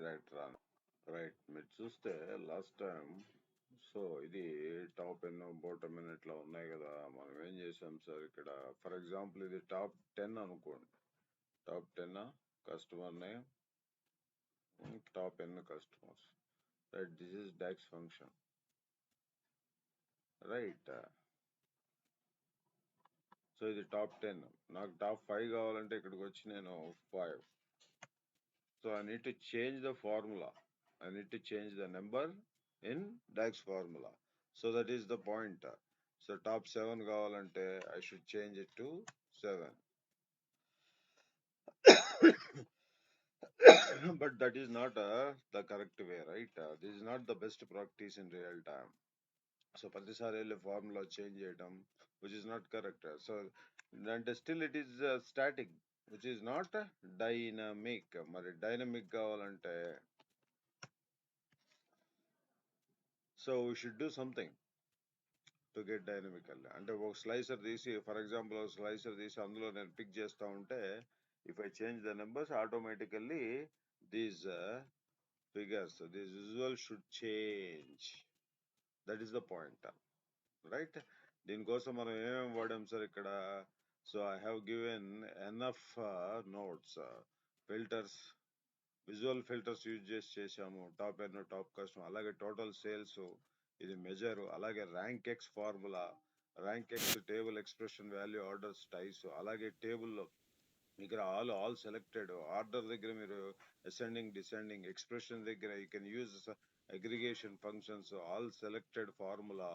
Right రాను. Right, మీరు చూస్తే లాస్ట్ టైం, సో ఇది టాప్ ఎన్ బాటమ్ ఎన్ ఇట్లా ఉన్నాయి కదా. మనం ఏం చేసాం సార్ ఇక్కడ, ఫర్ ఎగ్జాంపుల్ ఇది టాప్ 10 అనుకోండి. Top 10 customer name, top N customers. Right, this is DAX function. Right, so ఇది టాప్ 10. నాకు టాప్ 5 కావాలంటే ఇక్కడికి వచ్చి నేను 5. So I need to change the formula. I need to change the number in DAX formula. So that is the point. So top 7 కావాలంటే I should change it to 7. But that is not the correct way, right? This is not the best practice in real time. So ప్రతిసారి వెళ్ళి formula change చేయడం, which is not correct. So and still it is static, which is not dynamic. మరి dynamic కావాలంటే so we should do something to get dynamical. అంటే ఒక slicer తీసి, for example ఒక slicer తీసి అందులో నేను పిక్ చేస్తూ ఉంటే, if I change the numbers automatically these figures, this visual should change. That is the point, right? దీనికోసం మనం ఏమేమి వాడాం సార్ ఇక్కడ? So I have given enough notes, filters, visual filters use చేసాము. టాప్ ఎన్, టాప్ కస్టమర్, అలాగే total sales, ఇది measure, అలాగే rank X formula, rank X table expression value orders ties, అలాగే టేబుల్లో ఇక్కడ ఆల్ సెలెక్టెడ్, ఆర్డర్ దగ్గర మీరు అసెండింగ్ డిసెండింగ్, ఎక్స్ప్రెషన్ దగ్గర you can use aggregation functions, all selected formula,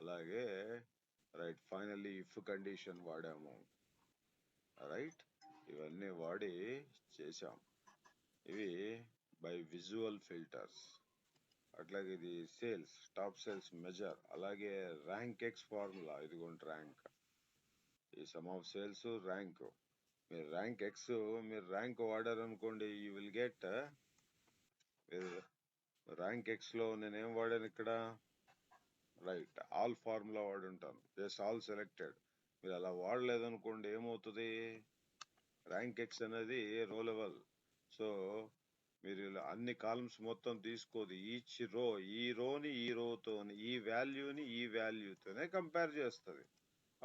అలాగే రైట్ ఫైనల్లీ ఇఫ్ కండిషన్ వాడాము. రైట్, ఇవన్నీ వాడి చేసాం. ఇవి బై విజువల్ ఫిల్టర్స్. అట్లాగే ఇది సేల్స్, టాప్ సేల్స్ మెజర్, అలాగే ర్యాంక్ ఎక్స్ ఫార్ములా, ఇదిగోండి ర్యాంక్, ఈ సమ్ ఆఫ్ సేల్స్ ర్యాంక్. మీరు ర్యాంక్ ఎక్స్, మీరు ర్యాంక్ వాడారు అనుకోండి, you will get rank X లో నేనేం వాడాను ఇక్కడ, రైట్ ఆల్ ఫార్ములా వాడి ఉంటాను, జస్ట్ ఆల్ సెలెక్టెడ్. మీరు అలా వాడలేదనుకోండి ఏమవుతుంది, ర్యాంక్ ఎక్స్ అనేది రో లెవెల్. సో మీరు అన్ని కాలమ్స్ మొత్తం తీసుకోదు, ఈచ్ రో, ఈ రోని ఈ రోతో, ఈ వాల్యూని ఈ వాల్యూతోనే కంపేర్ చేస్తుంది.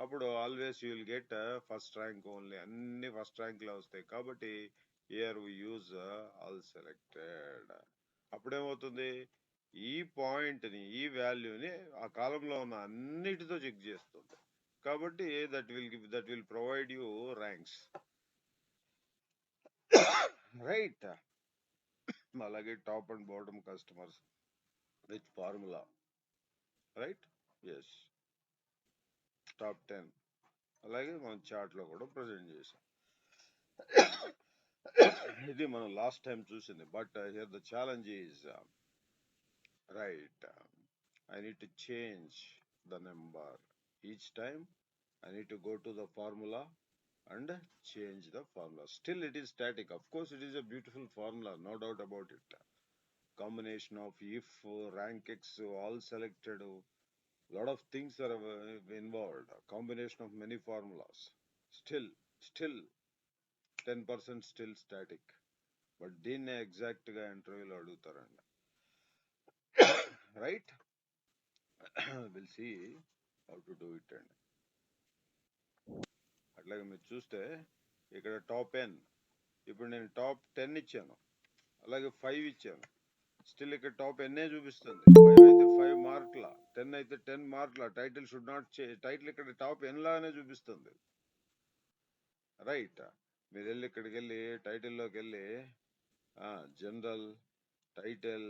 అప్పుడు always you will get first rank only, అన్ని ఫస్ట్ ర్యాంక్ లో వస్తాయి. కాబట్టి here we use all selected. అప్పుడేమవుతుంది, ఈ పాయింట్ ని, ఈ వాల్యూని ఆ కాలంలో ఉన్న అన్నిటితో చెక్ చేస్తుంది. కాబట్టి that will provide you ranks, right? అలాగే top and bottom customers with formula, right? Yes, top 10 అలాగే మనం చార్ట్ లో కూడా ప్రజెంట్ చేసాం. ఇది మనం లాస్ట్ టైం చూసింది. But here the challenge is right, I need to change the number each time. I need to go to the formula and change the formula. Still it is static. Of course it is a beautiful formula, no doubt about it. Combination of if, rank x, all selected, lot of things are involved. Combination of many formulas. Still 10% still static. But దీన్నే exact గా ఇంటర్వ్యూలో అడుగుతారండి, రైట్? Will see how to do it అండి. అట్లాగే మీరు చూస్తే ఇక్కడ టాప్ ఎన్, ఇప్పుడు నేను టాప్ 10 ఇచ్చాను, అలాగే 5 ఇచ్చాను, స్టిల్ ఇక్కడ టాప్ ఎన్ఏ చూపిస్తుంది. 5 అయితే 5 మార్కుల, 10 అయితే 10 మార్కుల. టైటిల్ షుడ్ నాట్ టైటిల్ ఇక్కడ టాప్ ఎన్ లాగానే చూపిస్తుంది, రైట్? మీరు వెళ్ళి ఇక్కడికి వెళ్ళి టైటిల్లోకి వెళ్ళి జనరల్ టైటిల్,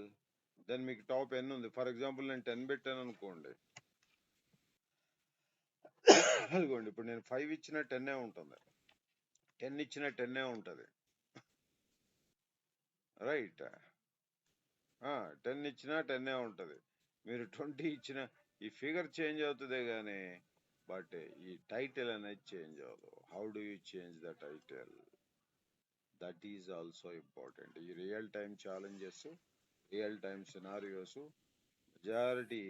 దెన్ మీకు టాప్ ఎన్ ఉంది. ఫర్ ఎగ్జాంపుల్ నేను 10 పెట్టాను అనుకోండి, అదిగోండి ఇప్పుడు నేను 5 ఇచ్చిన 10 ఉంటుంది, 10 ఇచ్చిన 10 ఉంటుంది, రైట్? 10 ఇచ్చినా 10 ఉంటుంది. మీరు 20 ఇచ్చిన, ఈ ఫిగర్ చేంజ్ అవుతుందే కానీ బట్ ఈ టైటిల్ అనేది చేంజ్ అవ్వదు. How do you change the title? That is also important. ఈ real time challenges, real time scenarios majority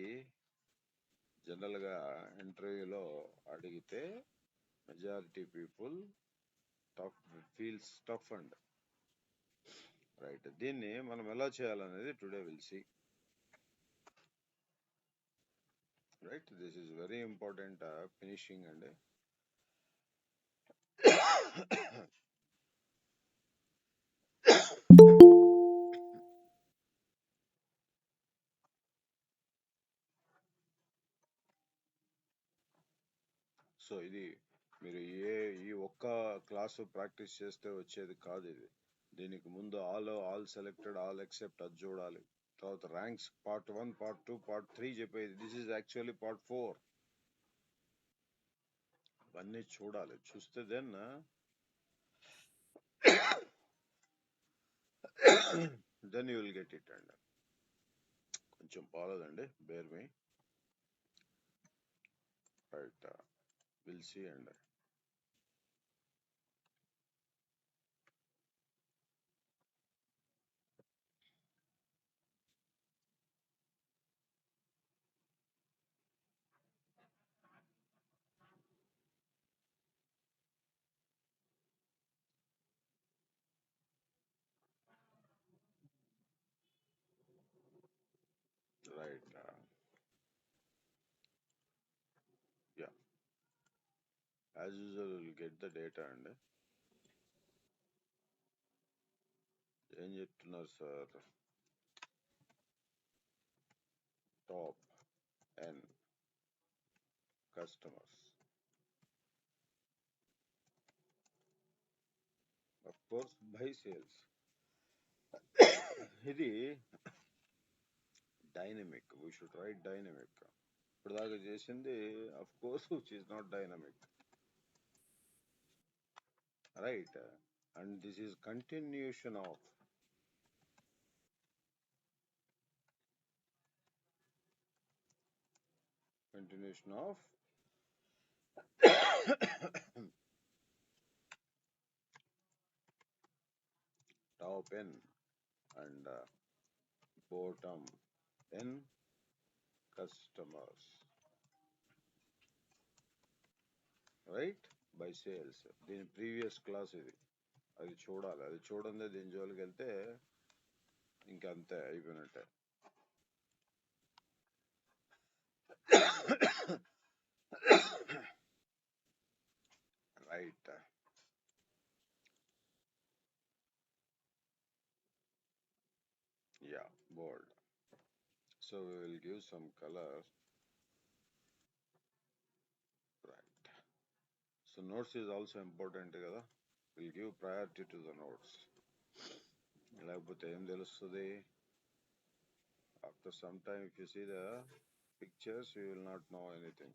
జనరల్గా ఇంటర్వ్యూలో అడిగితే majority people feels tough and right, దీన్ని మనం ఎలా చేయాలనేది today will see. Right, this is very important finishing అండి. So ఇది మీరు ఈ ఒక్క క్లాసు ప్రాక్టీస్ చేస్తే వచ్చేది కాదు ఇది. దీనికి ముందు ఆల్ సెలెక్టెడ్, ఆల్ ఎక్సెప్ట్ అది చూడాలి. తర్వాత ర్యాంక్స్ పార్ట్ 1, పార్ట్ 2, పార్ట్ 3 చెప్పేది. This is actually part 4. ఇవన్నీ చూడాలి. చూస్తే then then you will get it అండి. కొంచెం బాగాలేదండి, bear me. Right, will see అండి. Right, yeah, as usual will get the data అండి. ఏం చెప్తున్నారు sir? Top n customers, of course by sales. ఇది dynamic, we should write dynamic. ఇప్పుడు దాకా చేసింది of course which is not dynamic, right? And this is continuation of top n and bottom n customers, right, by sales. దీని previous class ఇది, అది చూడాలి. అది చూడండి, దీని జోలికి వెళ్తే ఇంకంతే, అయిపోయినట్టే. Right, yeah, bold. So we will give some color. Right, so notes is also important kada. We'll give priority to the notes. లేకపోతే ఏం తెలుస్తుంది? After some time if you see the pictures you will not know anything.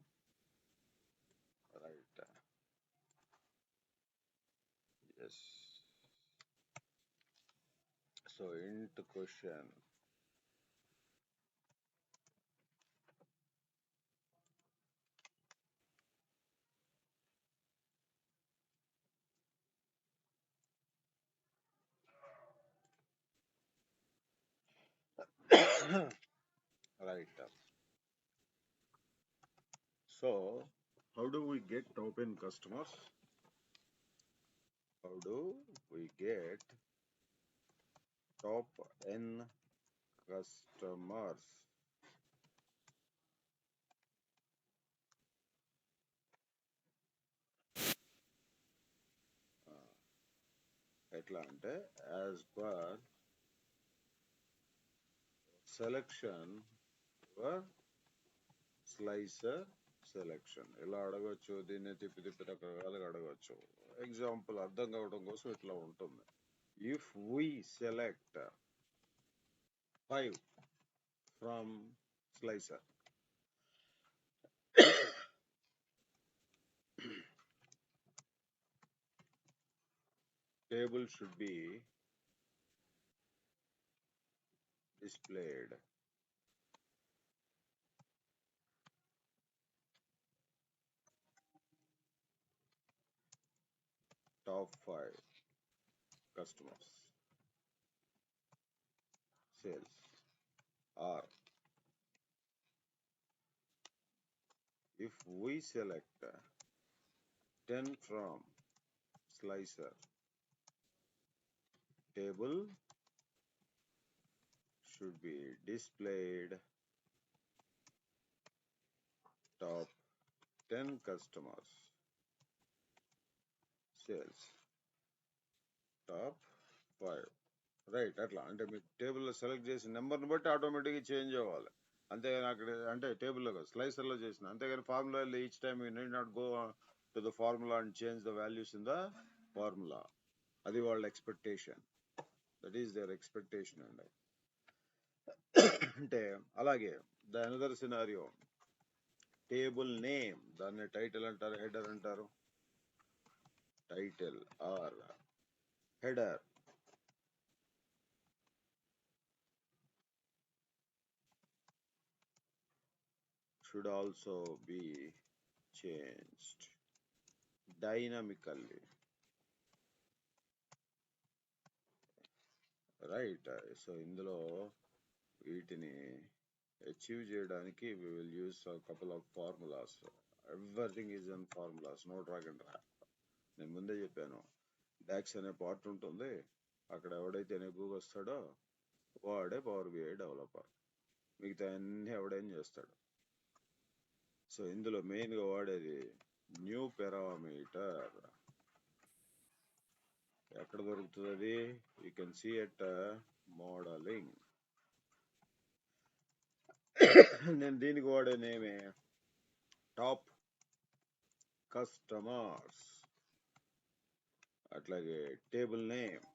Right, yes. So int question. Right, so how do we get top n customers? How do we get top n customers? ఎట్లా అంటే as per selection slicer selection. ఇలా అడగచ్చు, దీన్ని తిప్పి తిప్పి రకరకాలుగా అడగచ్చు. Example అర్థం కావడం కోసం ఇట్లా ఉంటుంది. If we select 5 from slicer, table should be displayed. Top 5 customers sales, or if we select 10 from slicer, table should be displayed top 10 customers sales top 5 right అట్లా అంటే మీరు టేబుల్లో సెలెక్ట్ చేసిన నెంబర్ని బట్టి ఆటోమేటిక్గా చేంజ్ అవ్వాలి అంతేగాని అక్కడ అంటే టేబుల్లో స్లైసర్లో చేసిన అంతేగాని formula each time you need not go to the formula and change the values in the formula అది వాళ్ళ expectation that is there expectation అండి అంటే అలాగే the another scenario table name దాన్ని టైటిల్ అంటారు హెడర్ అంటారు title or header should also be changed dynamically, right so ఇందులో వీటిని అచీవ్ చేయడానికి we will use a couple of formulas. Everything is in formulas, no drag and drop. నేను ముందే చెప్పాను docs అనే పార్ట్ ఉంటుంది అక్కడ ఎవడైతే నెగ్గుగా వస్తాడో వాడే పవర్ బిఐ డెవలపర్ మిగతా అన్ని ఎవడేం చేస్తాడు సో ఇందులో మెయిన్గా వాడేది న్యూ పారామీటర్ ఎక్కడ దొరుకుతుంది అది you can see at modelling నేను దీనికి వాడే నేమే టాప్ కస్టమర్స్ అట్లాగే టేబుల్ నేమ్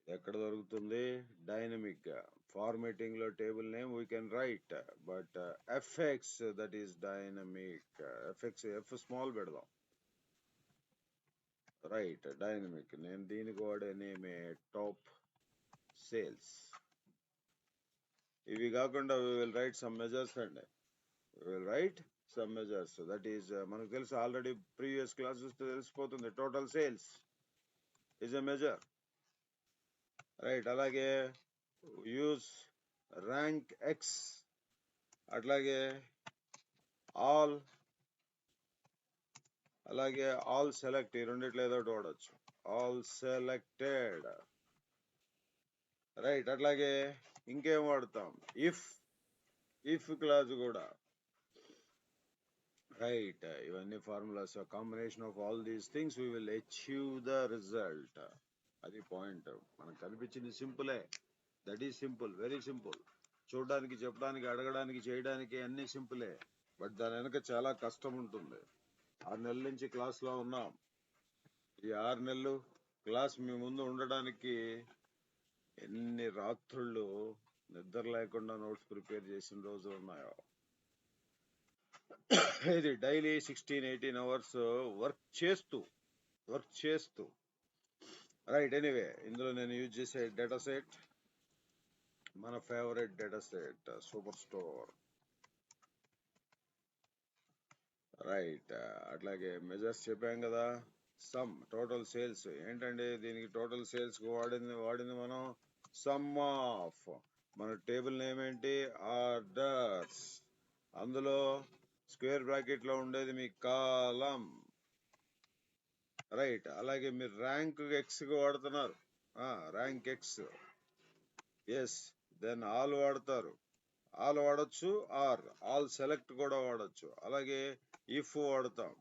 ఎక్కడ దొరుకుతుంది డైనమిక్ గా ఫార్మేటింగ్ లో table name we can write but FX that is dynamic FX F small పెడదాం రైట్ డైనమిక్ నేను దీనికి వాడే నేమే టాప్ సేల్స్ ఇవి కాకుండా we will write some measures అండి we will write some measures that is మనకు తెలుసు ఆల్రెడీ ప్రీవియస్ క్లాసెస్ తెలిసిపోతుంది total sales is a measure right అలాగే యూజ్ ర్యాంక్ ఎక్స్ అట్లాగే ఆల్ అలాగే ఆల్ సెలెక్ట్ ఈ రెండిట్లో ఏదో ఒకటి వాడచ్చు ఆల్ సెలెక్టెడ్ రైట్ అట్లాగే ఇంకేం వాడతాం ఇఫ్ క్లాజ్ కూడా రైట్ ఇవన్నీ formulas combination of all these things we will achieve the result అది పాయింట్ మనకు కనిపించింది సింపులే that is simple very simple చూడడానికి చెప్పడానికి అడగడానికి చేయడానికి అన్ని సింపులే బట్ దాని వెనక చాలా కష్టం ఉంటుంది 6 నెలల నుంచి క్లాస్ లో ఉన్నాం ఈ 6 నెలలు క్లాస్ మీ ముందు ఉండడానికి ఎన్ని రాత్రుళ్ళు నిద్ర లేకుండా నోట్స్ ప్రిపేర్ చేసిన రోజులు ఉన్నాయో ఇది డైలీ 16-18 అవర్స్ వర్క్ చేస్తూ రైట్ ఎనీవే ఇందులో నేను యూజ్ చేసే డేటా సెట్ మన favourite data set super store right అట్లాగే మెజర్స్ చెప్పాం కదా సమ్ టోటల్ సేల్స్ ఏంటంటే దీనికి టోటల్ సేల్స్ వాడింది మనం సమ్ ఆఫ్ మన టేబుల్ నేమ్ ఏంటి ఆర్డర్స్ అందులో స్క్వేర్ బ్రాకెట్ లో ఉండేది మీ కాలం రైట్ అలాగే మీరు ర్యాంక్ ఎక్స్ కి వాడుతున్నారు rank X yes then all వాడతారు ఆల్ వాడచ్చు ఆర్ ఆల్ సెలెక్ట్ కూడా వాడచ్చు అలాగే ఇఫ్ వాడతాం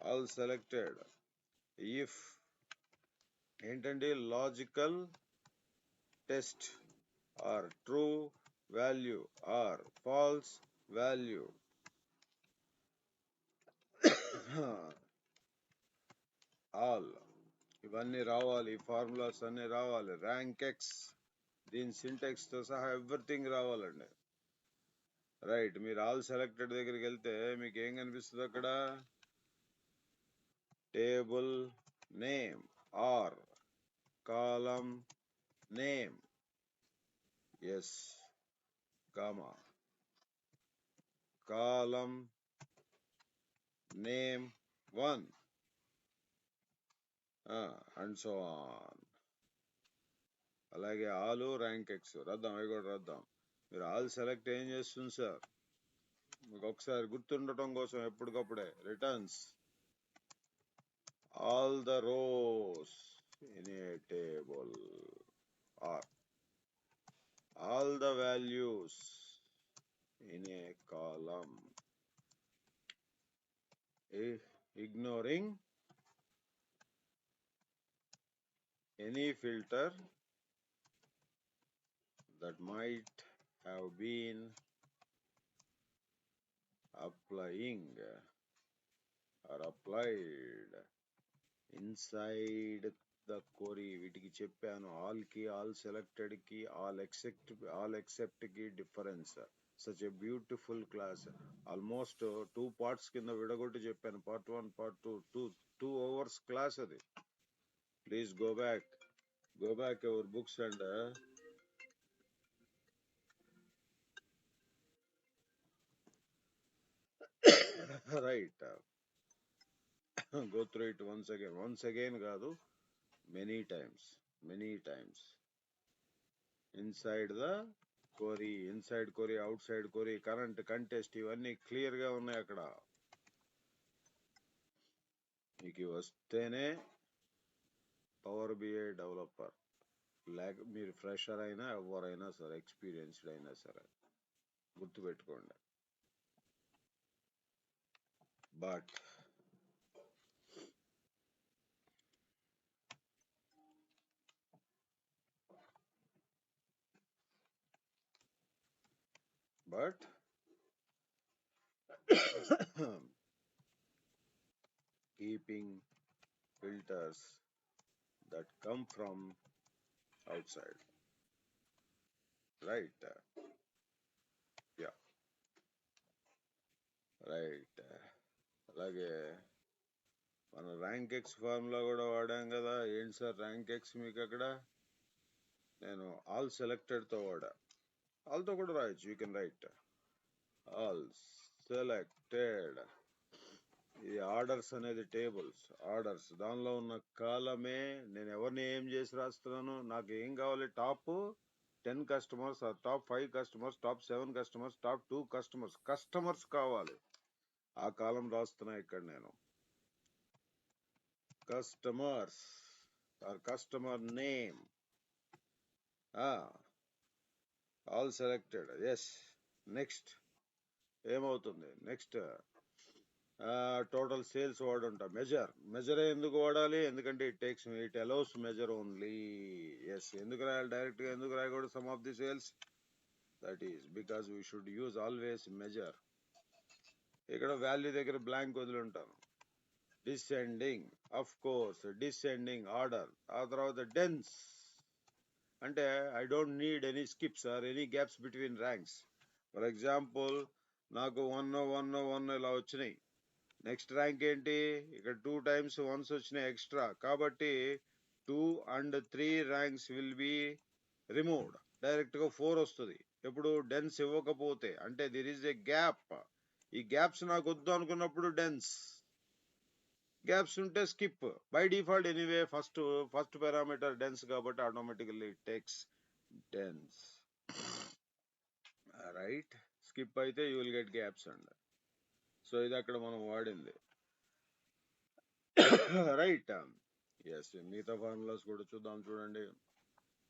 ఆల్ సెలెక్టెడ్ ఇఫ్ ఏంటంటే logical test or true value or false value all ఇవన్నీ రావాలి ఫార్ములాస్ అన్ని రావాలి ర్యాంక్ ఎక్స్ దీని సింటెక్స్ తో సహా ఎవ్రీథింగ్ రావాలండి రైట్ మీరు ఆల్ సెలెక్టెడ్ దగ్గరికి వెళ్తే మీకు ఏం కనిపిస్తుంది అక్కడ table name or column name yes comma column name 1 and so on అలాగే ఆల్ ర్యాంక్ ఎక్స్ రాద్దాం అవి కూడా రాద్దాం మీరు ఆల్ సెలెక్ట్ ఏం చేస్తుంది సార్ మీకు ఒకసారి గుర్తుండటం కోసం ఎప్పటికప్పుడే returns all the rows in a table or all the values in a column, ignoring any filter that might have been applying or applied inside the query. వీటికి చెప్పాను all కి all selected కి all except కి difference. Such a beautiful class. Almost 2 parts కింద విడగొట్టి చెప్పాను. part 1 part 2 2 hours class అది. Please go back your books and right go through it once again కాదు, many times inside the query outside query current contest ఇవన్నీ clear గా ఉన్నాయి అక్కడ. మీకు వస్తేనే పవర్ బిఐ డెవలపర్, లేక మీరు ఫ్రెషర్ అయినా ఎవరైనా సరే ఎక్స్పీరియన్స్డ్ అయినా సరే గుర్తుపెట్టుకోండి. But keeping filters that come from outside, right? Yeah, right. అలాగే మన ర్యాంక్ ఎక్స్ ఫార్ములా కూడా వాడాం కదా. ఏంటి సార్ ర్యాంక్ ఎక్స్ మీకు అక్కడ? నేను ఆల్ సెలెక్టెడ్ తో వాడా. ఆల్తో కూడా రాయొచ్చు, you can right all selected. ఇది ఆర్డర్స్ అనేది టేబుల్స్ ఆర్డర్స్, దానిలో ఉన్న కాలమే నేను ఎవరిని ఏం చేసి రాస్తున్నాను. నాకు ఏం కావాలి? Top 10 customers, top 5 customers, top 7 customers, top 2 customers కావాలి. ఆ కాలం రాస్తున్నా ఇక్కడ నేను. Customers or customer name all selected. Yes. Next ఏమవుతుంది? నెక్స్ట్ టోటల్ సేల్స్ వాడుంటా. మెజర్ ఎందుకు వాడాలి? ఎందుకంటే it allows measure only. Yes. ఎందుకు రాయాలి? డైరెక్ట్ గా ఎందుకు రాయకూడదు sum of the sales? That is because we should use always measure. ఇక్కడ వాల్యూ దగ్గర బ్లాంక్ వదిలింటాను. Descending, of course descending order. ఆ తర్వాత డెన్స్ అంటే I don't need any skips or any gaps between ranks. For example నాకు 1 ఇలా వచ్చినాయి. Next rank ఏంటి? ఇక్కడ 2 times 1s వచ్చినాయి ఎక్స్ట్రా, కాబట్టి 2 and 3 ranks will be removed. Direct గా 4 వస్తుంది. ఎప్పుడు? డెన్స్ ఇవ్వకపోతే. అంటే దిర్ ఈజ్ ఎ గ్యాప్. ఈ గ్యాప్స్ నాకు వద్దు అనుకున్నప్పుడు డెన్స్, గ్యాప్స్ ఉంటే skip. By default anyway first parameter dense కాబట్టి automatically it takes dense. Right. Skip అయితే యూ విల్ గెట్ గ్యాప్స్ అండి. సో ఇది అక్కడ మనం వాడింది. రైట్. ఎస్. మిగతా ఫార్ములాస్ కూడా చూద్దాం. చూడండి,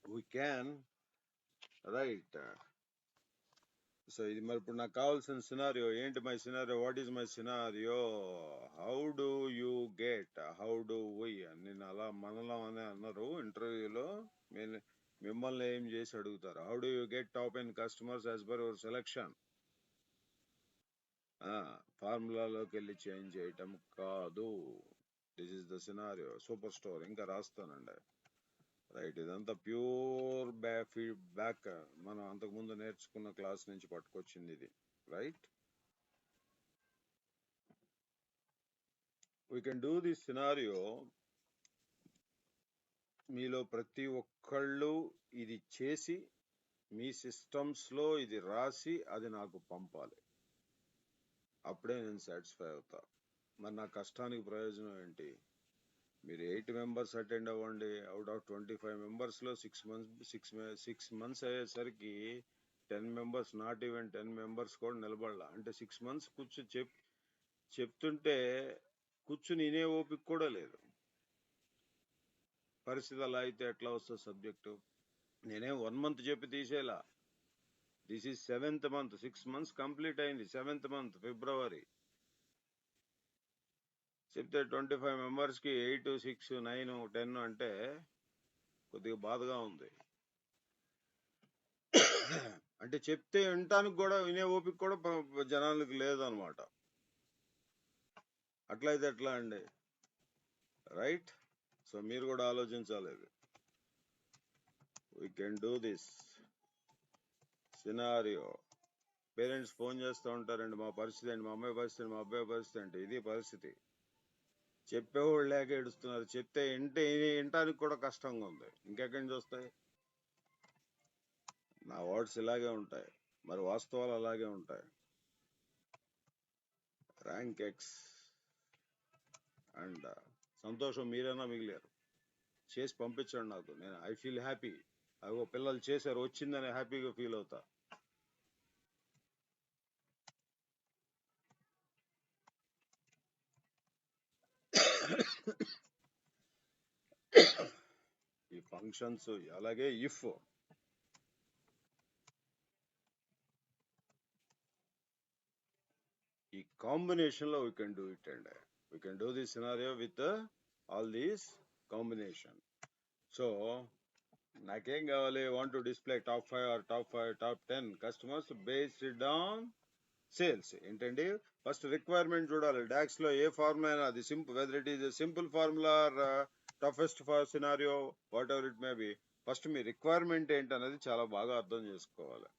వీ క్యాన్ రైట్. సో ఇది మరి ఇప్పుడు నాకు కావాల్సిన సినారియో ఏంటి? My scenario, what is my scenario? How do you get, how do we. నేను అలా మనలో అనే అన్నారు ఇంటర్వ్యూలో. మిమ్మల్ని ఏం చేసి అడుగుతారు? How do you get top 10 customers as per your selection. ఫార్ములాలోకి వెళ్ళి చేంజ్ చేయటం కాదు. This is the scenario. Super store ఇంకా రాస్తానండి. రైట్. ఇదంతా ప్యూర్ ఫీడ్బ్యాక్ మనం అంతకుముందు నేర్చుకున్న క్లాస్ నుంచి పట్టుకొచ్చింది ఇది. Right. We can do this scenario. మీలో ప్రతి ఒక్కళ్ళు ఇది చేసి మీ సిస్టమ్స్ లో ఇది రాసి అది నాకు పంపాలి. అప్పుడే నేను సాటిస్ఫై అవుతా. మరి నా కష్టానికి ప్రయోజనం ఏంటి? మీరు 8 members అటెండ్ అవ్వండి. అవుట్ ఆఫ్ 25 members లో 6 months అయ్యేసరికి 10 members, not even 10 members కూడా నిలబడాల. అంటే 6 months చెప్తుంటే కూర్చుని వినే ఓపిక కూడా లేదు. పరిస్థితి అలా అయితే ఎట్లా వస్తుంది సబ్జెక్టు? నేనేం 1 month చెప్పి తీసేలా. This is 7th month, 6 months complete అయింది. 7th month ఫిబ్రవరి చెప్తే 25 members కి 8, 6, 9, 10 అంటే కొద్దిగా బాధగా ఉంది. అంటే చెప్తే వినటానికి కూడా వినే ఓపిక కూడా జనాలకు లేదనమాట. అట్లయితే ఎట్లా అండి? రైట్? సో మీరు కూడా ఆలోచించాలి. We can do this scenario. Parents phone చేస్తూ ఉంటారండి, మా పరిస్థితి అండి, మా అమ్మాయి పరిస్థితి, మా అబ్బాయి పరిస్థితి అంటే ఇది పరిస్థితి. చెప్పేవాళ్ళు లేక ఏడుస్తున్నారు. చెప్తే వినటానికి కూడా కష్టంగా ఉంది. ఇంకెక్కడి నుంచి వస్తాయి? నా వర్డ్స్ ఇలాగే ఉంటాయి, మరి వాస్తవాలు అలాగే ఉంటాయి. ర్యాంక్ ఎక్స్ అండ్ సంతోషం మీరైనా మిగిలారు. చేసి పంపించండి నాకు. నేను ఐ ఫీల్ హ్యాపీ. అగో పిల్లలు చేశారు, వచ్చిందని హ్యాపీగా ఫీల్ అవుతా. ఈ ఫంక్షన్స్ అలాగే ఇఫ్ ఈ కాంబినేషన్ లో we can do it and we can do this scenario with all these combination. So నాకేం కావాలి? Want to display top 5 or top 10 customers based on sales. ఏంటండి? ఫస్ట్ రిక్వైర్మెంట్ చూడాలి. Docs లో ఏ formula అయినా అది simple, whether it is simple formula or toughest for scenario, whatever it may be. First మీ requirement ఏంటనేది చాలా బాగా అర్థం చేసుకోవాలి.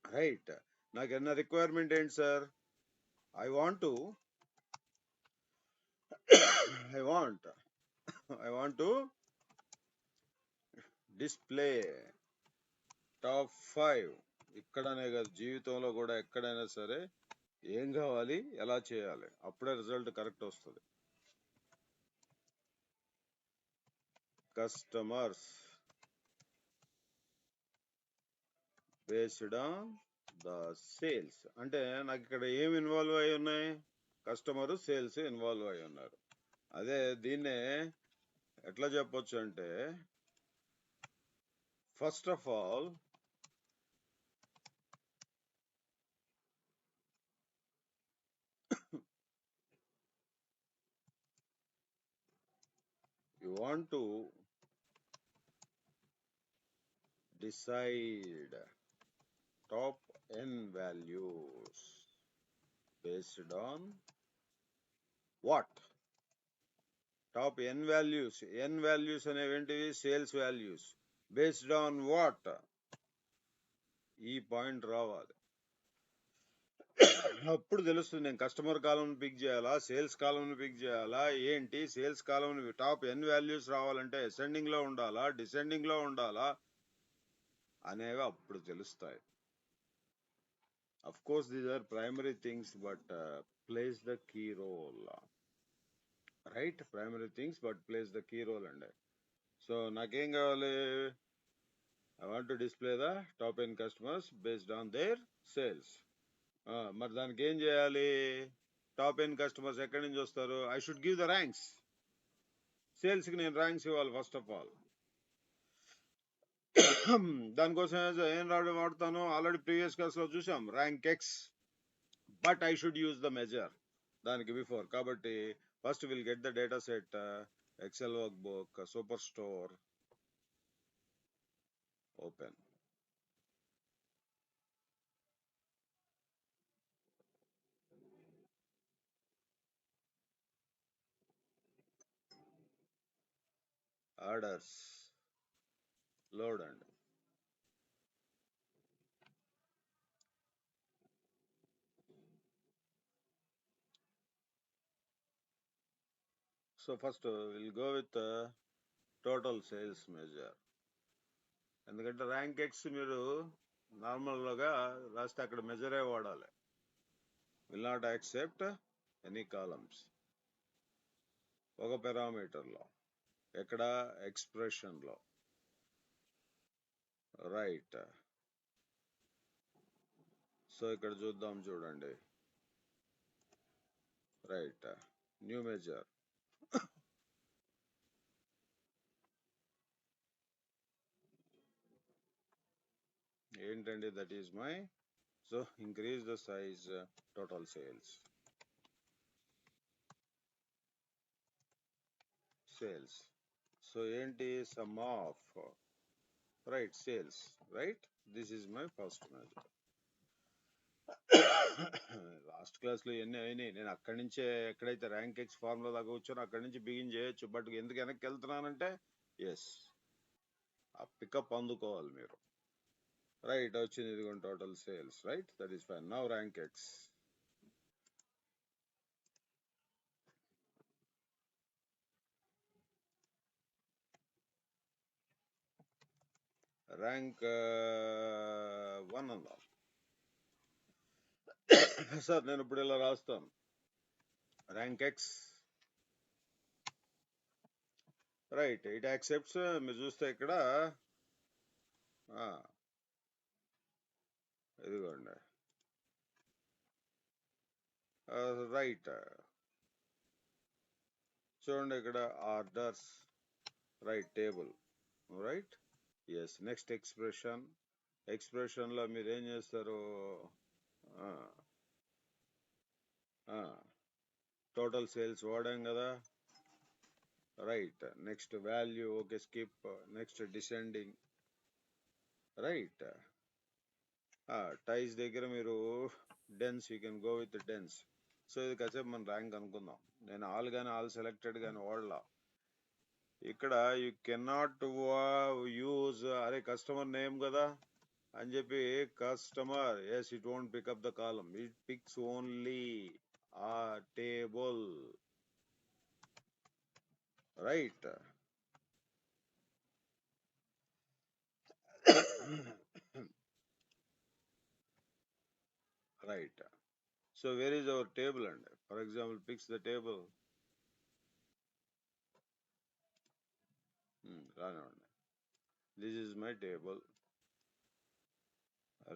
రైట్? నాకు ఎన్న రిక్వైర్మెంట్ ఏంటి sir? I want to display top 5. ఇక్కడనే కాదు, జీవితంలో కూడా ఎక్కడైనా సరే ఏం కావాలి, ఎలా చేయాలి, అప్పుడే రిజల్ట్ కరెక్ట్ వస్తుంది. Customers based on the sales. అంటే నాకు ఇక్కడ ఏం ఇన్వాల్వ్ అయి ఉన్నాయి? కస్టమర్, సేల్స్ ఇన్వాల్వ్ అయి ఉన్నారు. అదే దీన్నే ఎట్లా చెప్పొచ్చు అంటే, first of all you want to decide top n values based on what? Top n values. n values అనేవేంటివి? Sales values. Based on what? ఈ పాయింట్ రావాలి. అప్పుడు తెలుస్తుంది నేను కస్టమర్ కాలం పిక్ చేయాలా, సేల్స్ కాలం పిక్ చేయాలా, ఏంటి sales column. Top n values రావాలంటే అసెండింగ్ లో ఉండాలా, డిసెండింగ్ లో ఉండాలా అనేవి అప్పుడు తెలుస్తాయి. Of course these are primary things but plays the key role. Right? Primary things but plays the key role అండి. సో నాకేం కావాలి? I want to display the top n customers based on their sales. మరి దానికి ఏం చేయాలి? Top n customers ఎక్కడి నుంచి వస్తారు? I should give the ranks. Sales కి నేను ర్యాంక్స్ ఇవ్వాలి ఫస్ట్ ఆఫ్ ఆల్. దానికోసం ఏం వాడతాను? ఆల్రెడీ ప్రీవియస్ క్లాస్ లో చూసాం, rank X. But I should use the measure దానికి బిఫోర్. కాబట్టి first will get the data set, Excel workbook, super store, open. Orders load అండి. So first will go with total sales measure. ఎందుకంటే rank X మీరు నార్మల్గా రాస్తే అక్కడ మెజరే వాడాలి. Will not accept any columns. ఒక పారామీటర్లో, ఎక్కడ? ఎక్స్ప్రెషన్లో. రైట్? సో ఇక్కడ చూద్దాం చూడండి. Right, new measure. ఏంటండి, that is my, so increase the size total sales. So ఏంటి, sum of, right, sales, right, this is my first measure. Last class లో ఎన్ని అయినాయి, నేను అక్కడి నుంచే ఎక్కడైతే ర్యాంక్ ఎక్స్ ఫార్ములా దాకా వచ్చానో అక్కడి నుంచి బిగిన్ చేయొచ్చు. బట్ ఎందుకు వెనక్కి వెళ్తున్నానంటే, ఎస్, ఆ పికప్ అందుకోవాలి మీరు. రైట్, వచ్చింది ఇదిగోండి total sales. Right, that is fine. Now rank X. Rank 1 అందాం. సార్ నేను ఇప్పుడు ఇలా రాస్తాను, rank X. Right, it accepts. మీరు చూస్తే ఇక్కడ ఇదిగోండి, రైట్, చూడండి ఇక్కడ orders, right, table, right, yes. Next expression. Expression లో మీరు ఏం చేస్తారు, టోటల్ సేల్స్ వాడాం కదా. Right, next value, okay, skip. Next descending. Right, ties దగ్గర మీరు dense, you can go with dense. So ఇది కాసేపు మనం ర్యాంక్ అనుకుందాం. నేను ఆల్ కానీ ఆల్ సెలెక్టెడ్ కానీ వాడలా. ఇక్కడ యూ కెనాట్ యూజ్ అరే కస్టమర్ నేమ్ కదా అని చెప్పి customer, yes, it won't pick up the column, it picks only ఆ table. Right, right. So where is our table? And for example, picks the table. This is my table,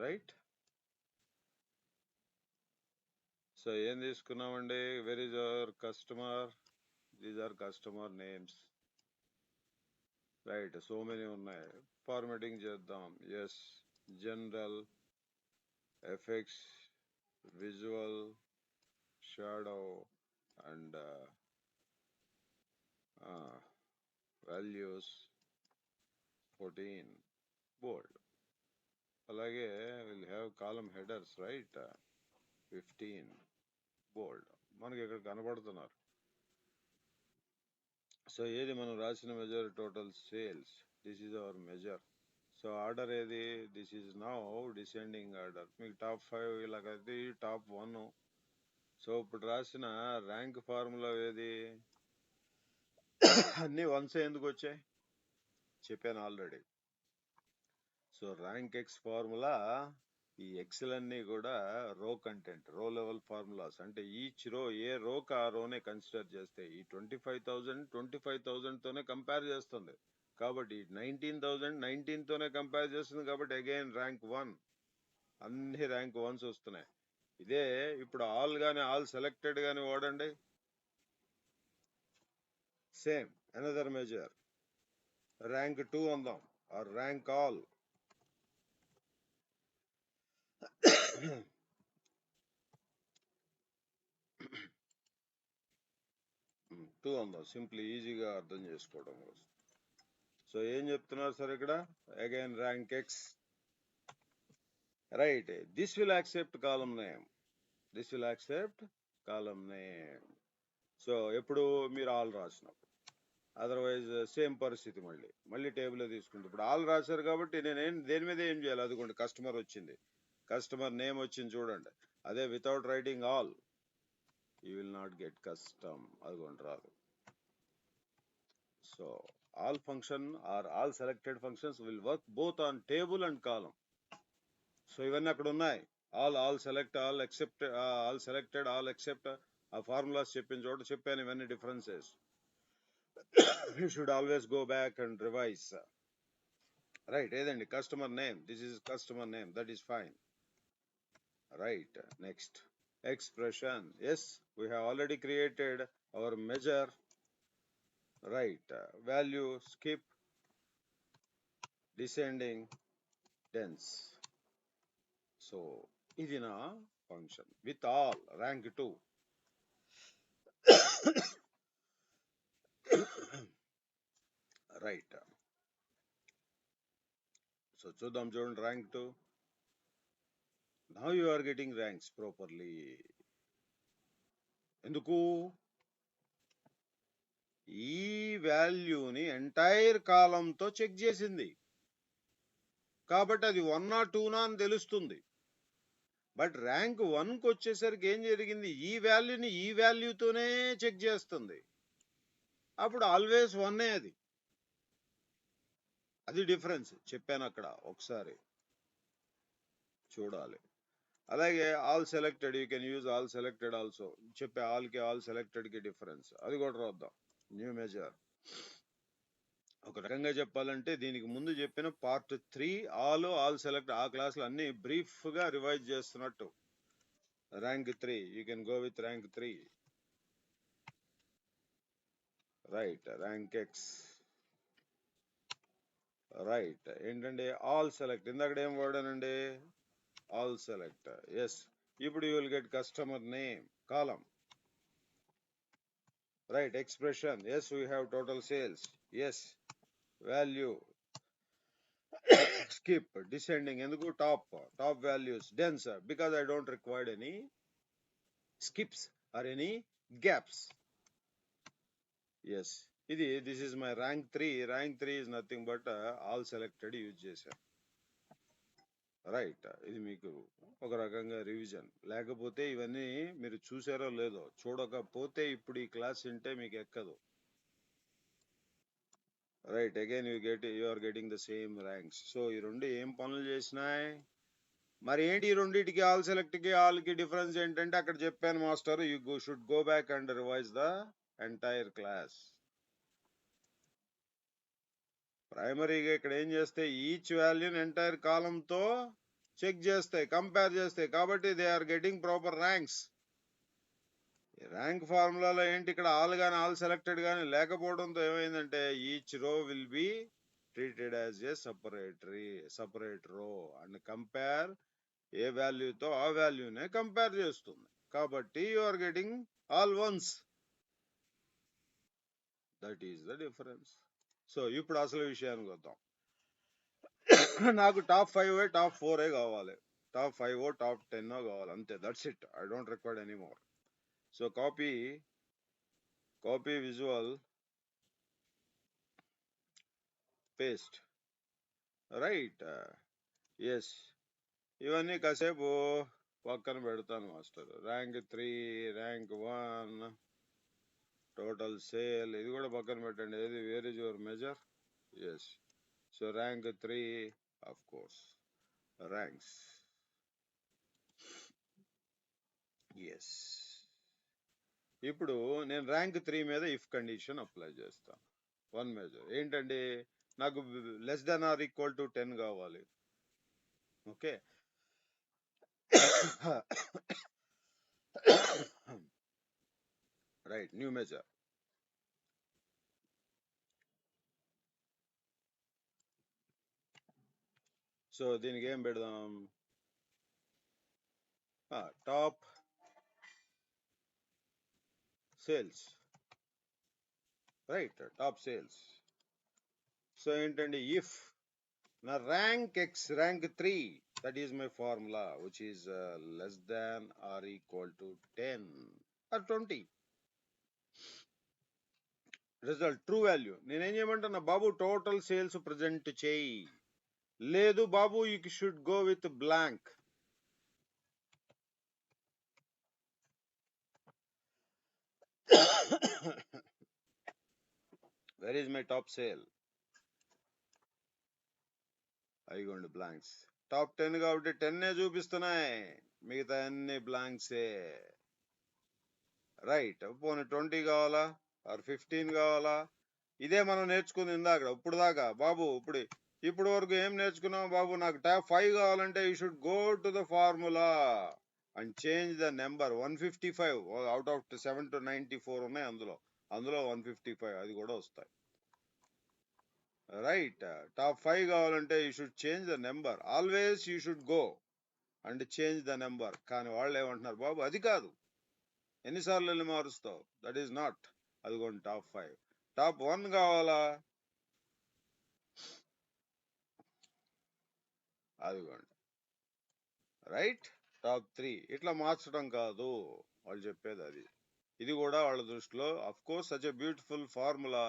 right? So ఏం తీసుకున్నామండి, where is our customer? These are customer names, right? So many ఉన్నాయి. Formatting చేద్దాం. Yes, general, effects, visual, shadow, and values 14, bold. అలాగే we'll have column headers, right? 15, bold. మనకి ఇక్కడ కనబడుతున్నారు. So ఏది మనం రాసిన measure, total sales. This is our measure. So order ఏది, this is now descending order. మీకు టాప్ 5 ఇలాగైతే టాప్ 1. సో ఇప్పుడు రాసిన ర్యాంక్ ఫార్ములా ఏది, అన్ని వన్సే ఎందుకు వచ్చాయి చెప్పాను already. So rank X formula, ఈ ఎక్సెల్ అన్ని కూడా రో కంటెంట్, రో లెవెల్ ఫార్ములాస్. అంటే ఈచ్ రో, ఏ రోకి ఆ రోనే కన్సిడర్ చేస్తే ఈ 25,000 తోనే కంపేర్ చేస్తుంది. కాబట్టి 19,019 తోనే కంపేర్ చేస్తుంది. కాబట్టి అగైన్ ర్యాంక్ 1, అన్ని ర్యాంక్ 1s వస్తున్నాయి. ఇదే ఇప్పుడు ఆల్ గాని ఆల్ సెలెక్టెడ్ గాని వాడండి, సేమ్ అనదర్ మెజర్. ర్యాంక్ 2 అందాం, ఆర్ ర్యాంక్ ఆల్. 2 అందాం, సింపుల్, ఈజీగా అర్థం చేసుకోవడం కోసం. సో ఏం చెప్తున్నారు సార్ ఇక్కడ, again rank X. Right, this will accept column name, this will accept column name. So ఎప్పుడు మీరు ఆల్ రాసినప్పుడు, అదర్వైజ్ సేమ్ పరిస్థితి, మళ్ళీ టేబుల్ తీసుకుంటే. ఇప్పుడు ఆల్ రాశారు కాబట్టి నేనేం దేని మీద ఏం చేయాలి, అదిగోండి కస్టమర్ వచ్చింది, కస్టమర్ నేమ్ వచ్చింది చూడండి. అదే without writing all you will not get custom, అదిగోండి రాదు. So all function or all selected functions will work both on table and column. So ఇవన్నీ అక్కడ ఉన్నాయి, all select, all accept, all selected, all accept. ఆ formulas చెప్పిన చోట చెప్పాను ఇవన్నీ differences. you should always go back and revise. Right, ఏదండి customer name, this is customer name, that is fine. Right. Next. Expression. Yes, we have already created our measure. Right. Value, skip, descending, dense. So, ఇది నా function. With all, rank 2. Right. So, చూద్దాం చూడండి rank 2. Now you are getting ranks properly. ఎందుకు ఈ వాల్యూని entire కాలంతో check చేసింది కాబట్టి అది 1 or 2 అని తెలుస్తుంది. బట్ ర్యాంక్ 1కి వచ్చేసరికి ఏం జరిగింది, ఈ వాల్యూని ఈ వాల్యూతోనే చెక్ చేస్తుంది. అప్పుడు ఆల్వేస్ 1 అది డిఫరెన్స్ చెప్పాను అక్కడ, ఒకసారి చూడాలి. అలాగే all selected, you can use all selected also. చెప్పే ఆల్కి ఆల్ సెలెక్టెడ్కి డిఫరెన్స్ అది కూడా రాద్దాం. New measure. ఒక రకంగా చెప్పాలంటే దీనికి ముందు చెప్పిన పార్ట్ 3 ఆల్ సెలెక్ట్ ఆ క్లాసులు అన్ని బ్రీఫ్ గా రివైజ్ చేస్తున్నట్టు. Rank 3, you can go with rank 3. Right. Rank X. Right. ఏంటండి ఆల్ సెలెక్ట్. ఇందాక ఏం వర్డ్ అనండి, ఆల్ సెలెక్ట్. ఎస్. ఇప్పుడు you will get customer name column. Right. Expression. Yes, we have total sales. Yes. Value, skip, descending. ఎందుకు top values, dense, because I don't require any skips or any gaps. Yes, this is my rank 3. Rank 3 is nothing but all selected use చేశాను. Right. ఇది మీకు ఒక రకంగా revision. లేకపోతే ఇవన్నీ మీరు చూసారో లేదో, చూడకపోతే ఇప్పుడు ఈ క్లాస్ వింటే మీకు ఎక్కదు. రైట్. Again you are getting the same ranks. So ఈ రెండు ఏం పనులు చేసినాయి, మరి ఏంటి ఈ రెండింటికి ఆల్ సెలెక్ట్ కి ఆల్ కి డిఫరెన్స్ ఏంటంటే అక్కడ చెప్పాను master, you should go back and revise the entire class. ప్రైమరీగా ఇక్కడ ఏం చేస్తే ఈచ్ వాల్యూని ఎంటైర్ కాలంతో చెక్ చేస్తాయి, కంపేర్ చేస్తాయి. కాబట్టి they are getting proper ranks. Rank ఫార్ములాలో ఏంటి, ఇక్కడ ఆల్ గానీ ఆల్ సెలెక్టెడ్ గానీ లేకపోవడంతో ఏమైందంటే each row will be treated as a separate row and compare a వాల్యూతో ఆ వాల్యూనే కంపేర్ చేస్తుంది. కాబట్టి you are getting all ones. That is the difference. So ఇప్పుడు అసలు విషయానికి వద్దాం. నాకు టాప్ 5 టాప్ 4 కావాలి, టాప్ 5 టాప్ 10 కావాలి, అంతే. That's it. I don't require any more. So copy visual, paste. Right. Yes, ఇవన్నీ కాసేపు పక్కన పెడతాను master. Rank 3, rank 1, total sale, ఇది కూడా పక్కన పెట్టండి. ఏది, where is your measure? Yes. So rank 3 of course ranks. Yes. ఇప్పుడు నేను ర్యాంక్ 3 మీద ఇఫ్ కండిషన్ అప్లై చేస్తాను. 1 మెజర్ ఏంటండి, నాకు less than or equal to 10 కావాలి. Okay. Right. New measure. So దీనికి ఏం పెడదాం, top sales. Right. Top sales. So ఏంటండి, ఇఫ్ నా rank X, rank 3, that is my formula, which is less than or equal to 10 or 20. Result true value. నేనేం చేయమంటున్నా, బాబు total sales present చేయి. లేదు బాబు, you should go with blank. Where is my top sale? అయిగోండి blanks. Top 10 కాబట్టి 10 చూపిస్తున్నాయి, మిగతా అన్ని బ్లాంక్సే. రైట్. పోనీ 20 కావాలా ఆర్ 15 కావాలా? ఇదే మనం నేర్చుకుంది ఇందాక. ఇప్పుడు దాకా బాబు, ఇప్పుడు వరకు ఏం నేర్చుకున్నాం బాబు? నాకు టాప్ 5 కావాలంటే you should go to the formula. And change the number 155 out of 7 to 94 ఉన్నాయి అందులో 155 అది కూడా వస్తాయి. రైట్. టాప్ 5 కావాలంటే you should change the number. Always you should go and change the number. కానీ వాళ్ళు ఏమంటున్నారు, బాబు అది కాదు, ఎన్నిసార్లు వెళ్ళి మారుస్తావు, దట్ ఈస్ నాట్. అదిగోండి టాప్ 5. టాప్ 1 కావాలా, అదిగోండి రైట్. టాప్ 3 ఇట్లా మార్చడం కాదు వాళ్ళు చెప్పేది అది. ఇది కూడా వాళ్ళ దృష్టిలో of course such a beautiful formula,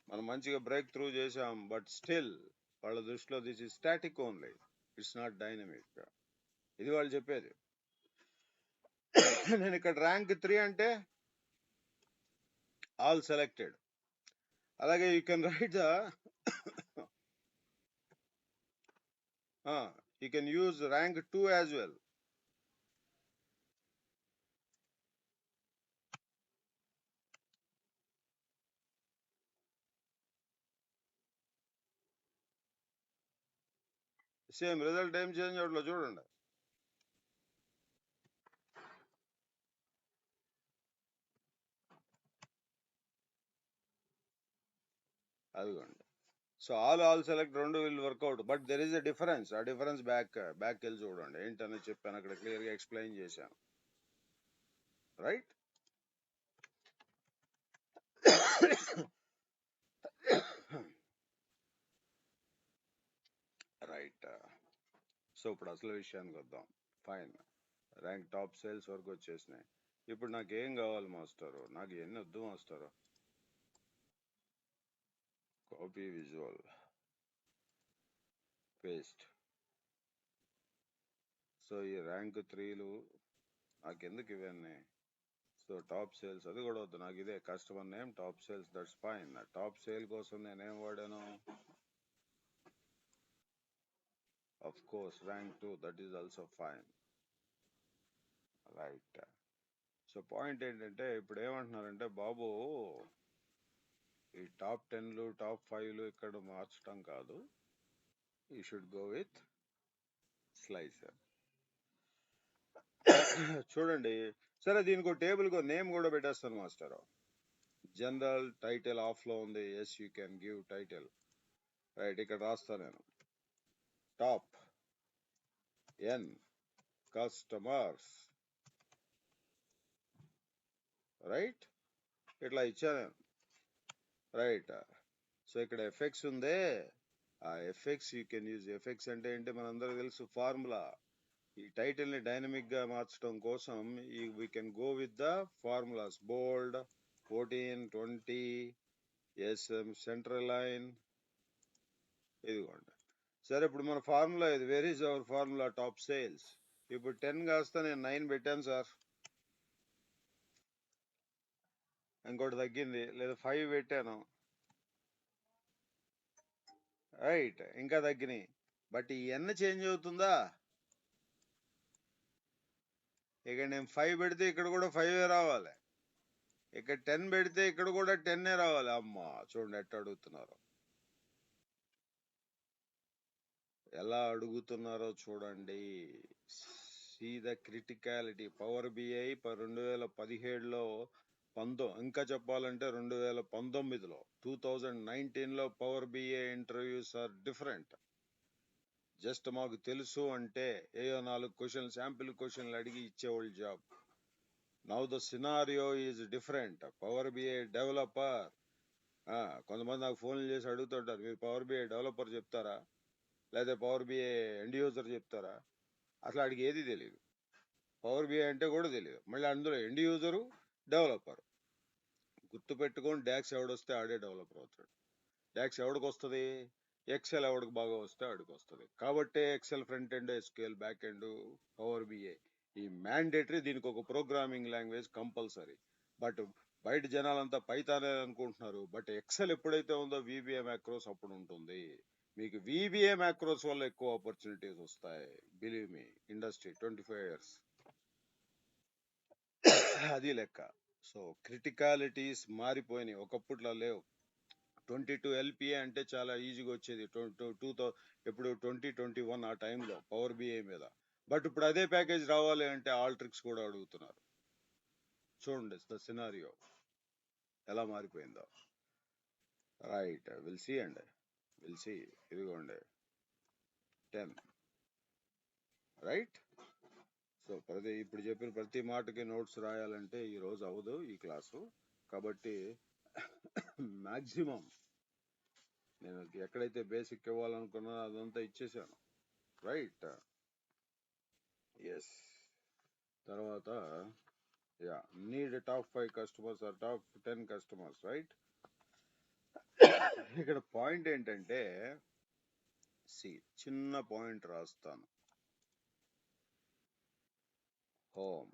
మనం మంచిగా బ్రేక్ త్రూ చేసాం, బట్ స్టిల్ వాళ్ళ దృష్టిలో this is static only, it's not dynamic. ఇది వాళ్ళు చెప్పేది. నేను ఇక్కడ ర్యాంక్ 3 అంటే ఆల్ సెలెక్టెడ్. అలాగే you can write the you can use rank 2 as well. Same result ఏం చేంజ్ అవట్లో చూడండి. అదిగోండి. So all select 2 will work out, but there is a difference. ఆ డిఫరెన్స్ బ్యాక్ వెళ్ళి చూడండి, ఏంటని చెప్పాను అక్కడ క్లియర్ గా ఎక్స్ప్లెయిన్ చేశాను. రైట్. రైట్. సో ఇప్పుడు అసలు విషయానికి వద్దాం. ఫైన్, ర్యాంక్ టాప్ సేల్స్ వరకు వచ్చేసినాయి. ఇప్పుడు నాకు ఏం కావాలి మాస్టరు, నాకు ఎన్ని వద్దు master. Copy visual paste. So ఈ ర్యాంక్ 3లు నాకు ఎందుకు ఇవన్నీ. సో టాప్ సేల్స్ అది కూడా వద్దు నాకు, ఇదే customer name top sales, that's fine. Top sale కోసం నేనేం వాడాను, of course rank 2, that is also fine. Right. So point ఏంటంటే ఇప్పుడు ఏమంటున్నారంటే, బాబు ఈ టాప్ 10లు టాప్ 5లు ఇక్కడ మార్చడం కాదు, you should go with slicer. చూడండి, సరే దీనికి టేబుల్ నేమ్ కూడా పెట్టేస్తాను మాస్టర్. జనరల్ టైటిల్ ఆఫ్ లో ఉంది, yes you can give title. Right, ఇక్కడ రాస్తాను నేను టాప్ ఎన్ కస్టమర్స్. రైట్, ఇట్లా ఇచ్చాను. రైట్. సో ఇక్కడ ఎఫెక్ట్స్ ఉందే, ఆ effects you can use. Effects అంటే ఏంటి మనందరికి తెలుసు, ఫార్ములా. ఈ టైటిల్ ని డైనమిక్ గా మార్చడం కోసం we can go with the formulas. Bold 14, 20, SM central line. ఇదిగోండి. సరే ఇప్పుడు మన ఫార్ములా ఇది. Where is our formula, top sales. ఇప్పుడు 10 కాస్త నేను 9 పెట్టాను సార్, ఇంకోటి తగ్గింది, లేదా 5 పెట్టాను. రైట్, ఇంకా తగ్గినాయి. బట్ ఈ ఎన్ చేంజ్ అవుతుందా, ఇక్కడ నేను 5 పెడితే ఇక్కడ కూడా 5 రావాలి, ఇక్కడ 10 పెడితే ఇక్కడ కూడా 10 రావాలి. అమ్మా చూడండి ఎట్ట అడుగుతున్నారు, ఎలా అడుగుతున్నారో చూడండి. See the criticality. Power BI 2017లో ఇంకా చెప్పాలంటే 2019లో 2019లో power BI interviews are different. Just మాకు తెలుసు అంటే ఏయో 4 క్వశ్చన్లు, శాంపిల్ క్వశ్చన్లు అడిగి ఇచ్చేవాళ్ళు job. Now the scenario is different. Power BI developer, కొంతమంది నాకు ఫోన్లు చేసి అడుగుతుంటారు, మీరు పవర్ బిఐ డెవలపర్ చెప్తారా, లేదా పవర్ బిఐ ఎండ్ యూజర్ చెప్తారా. అసలు అడిగి ఏది తెలియదు, పవర్ బిఐ అంటే కూడా తెలియదు. మళ్ళీ అందులో ఎండ్ యూజరు, డెవలపర్. గుర్తు పెట్టుకొని, డాక్స్ ఎవడొస్తే ఆడే డెవలపర్ అవుతాడు. డాక్స్ ఎవడికి వస్తుంది, ఎక్సెల్ ఎవడికి బాగా వస్తే ఆడికి వస్తుంది. కాబట్టి Excel front end, SQL back end, power BI ఈ మ్యాండేటరీ. దీనికి ఒక ప్రోగ్రామింగ్ లాంగ్వేజ్ కంపల్సరీ. బట్ బయట జనాలంతా పైథానే అనుకుంటున్నారు. బట్ ఎక్సెల్ ఎప్పుడైతే ఉందో విబిఏ మ్యాక్రోస్ అప్పుడు ఉంటుంది. మీకు విబిఏ మ్యాక్రోస్ వల్ల ఎక్కువ ఆపర్చునిటీస్ వస్తాయి. బిలీవ్ మీ, ఇండస్ట్రీ 25 years అది లెక్క. సో క్రిటికాలిటీస్ మారిపోయినాయి, ఒకప్పుడులా లేవు. 22 LPA అంటే చాలా ఈజీగా వచ్చేది. ఎప్పుడు 2021 ఆ టైంలో పవర్ బిఐ మీద. బట్ ఇప్పుడు అదే ప్యాకేజ్ రావాలి అంటే ఆల్ ట్రిక్స్ కూడా అడుగుతున్నారు. చూడండి ద సినారియో ఎలా మారిపోయిందో. రైట్, విల్ సీ అండి, విల్ సీ. ఇదిగోండి 10, రైట్. సో ఇప్పుడు చెప్పిన ప్రతి మాటకి నోట్స్ రాయాలంటే ఈ రోజు అవ్వదు ఈ క్లాసు. కాబట్టి మాక్సిమం నేను ఎక్కడైతే బేసిక్ ఇవ్వాలనుకున్నానో అదంతా ఇచ్చేసాను. Right, yes. తర్వాత need top 5 customers or top 10 customers, right. ఇక్కడ పాయింట్ ఏంటంటే చిన్న పాయింట్ రాస్తాను. Home,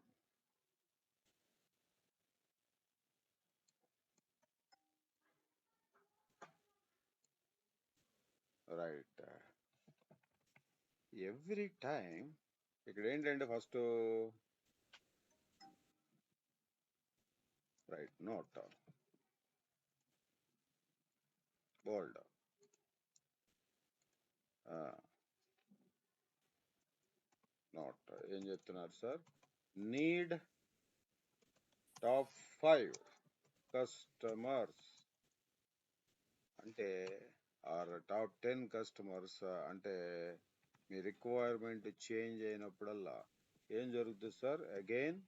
right. ఎవ్రీ టైం ఇక్కడ ఏంటంటే ఫస్ట్ రైట్ నోట్ బోల్డ్, నోట్ ఏం చెప్తున్నారు సార్? నీడ్ టాప్ 5 కస్టమర్స్ అంటే ఆర్ టాప్ 10 కస్టమర్స్ అంటే మీ రిక్వైర్మెంట్ చేంజ్ అయినప్పుడల్లా ఏం జరుగుతుంది sir? Again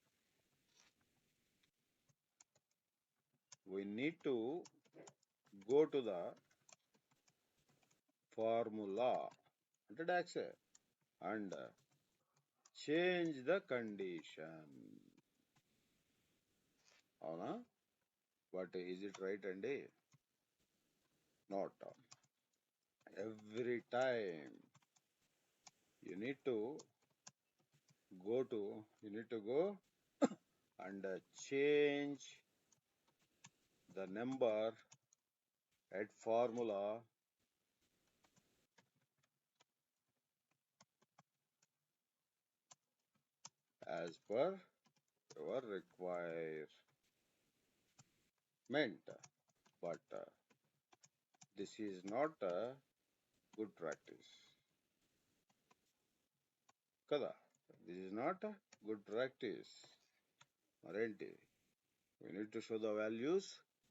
we need to go to the formula అంటే DAX and change the condition. అవునా? బట్ is it right అండి? Not. Every time you need to go and change the number at formula as per your requirement. But this is not a good practice. Kada? This is not a good practice. మరేంటి? We need to show the values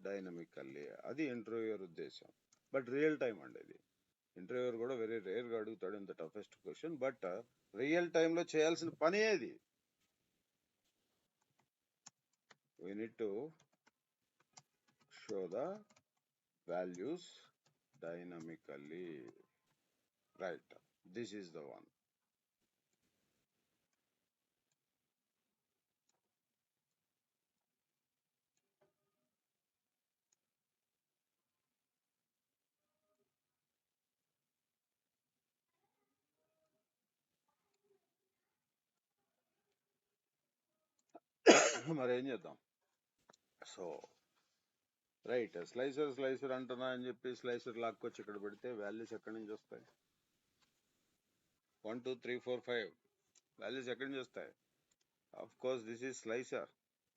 dynamically. అది interviewer ఉద్దేశం. But real time అండి ఇది. Interviewer కూడా very rare గా అడుగుతాడు in the toughest question. But real టైంలో చేయాల్సిన పని ఏది? We need to show the values dynamically. Right. This is the one. మరి ఏం చేద్దాం? సో రైట్, స్లైసర్ అంటున్నా అని చెప్పి స్లైసర్ లాక్కొచ్చి ఇక్కడ పెడితే వాల్యూస్ ఎక్కడి నుంచి వస్తాయి? 1 2 3 4 5 వాల్యూస్ ఎక్కడి నుంచి వస్తాయి? Of course this is slicer.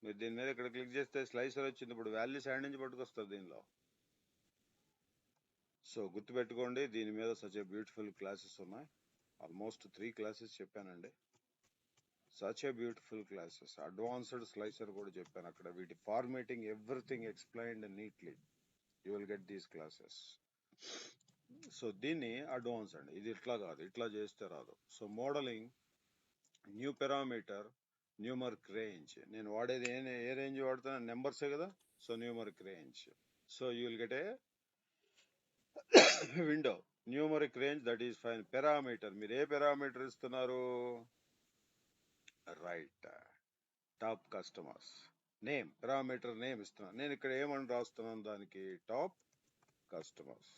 మీరు దీని మీద ఇక్కడ క్లిక్ చేస్తే స్లైసర్ వచ్చింది. ఇప్పుడు వాల్యూస్ హ్యాండ్ నుంచి పట్టుకొస్తారు దీనిలో. సో గుర్తుపెట్టుకోండి, దీని మీద సచ్ ఏ బ్యూటిఫుల్ క్లాసెస్ ఉన్నాయి. ఆల్మోస్ట్ 3 క్లాసెస్ చెప్పానండి. Such a beautiful classes. Advanced slicer కూడా చెప్పాను అక్కడ. వీటి formatting everything explained neatly. You will get these classes. So దీన్ని అడ్వాన్స్ అండి. ఇది ఇట్లా కాదు, ఇట్లా చేస్తే రాదు. So modelling, new parameter, numeric range. నేను వాడేది ఏ రేంజ్ వాడుతున్నా? నెంబర్సే కదా. So numeric range. So you will get a window. Numeric range, that is fine. Parameter, మీరు ఏ పారామీటర్ ఇస్తున్నారు? Right, top customers. Name, parameter name ఇస్తున్నాను. నేను ఇక్కడ ఏమని రాస్తున్నాను దానికి? Top customers.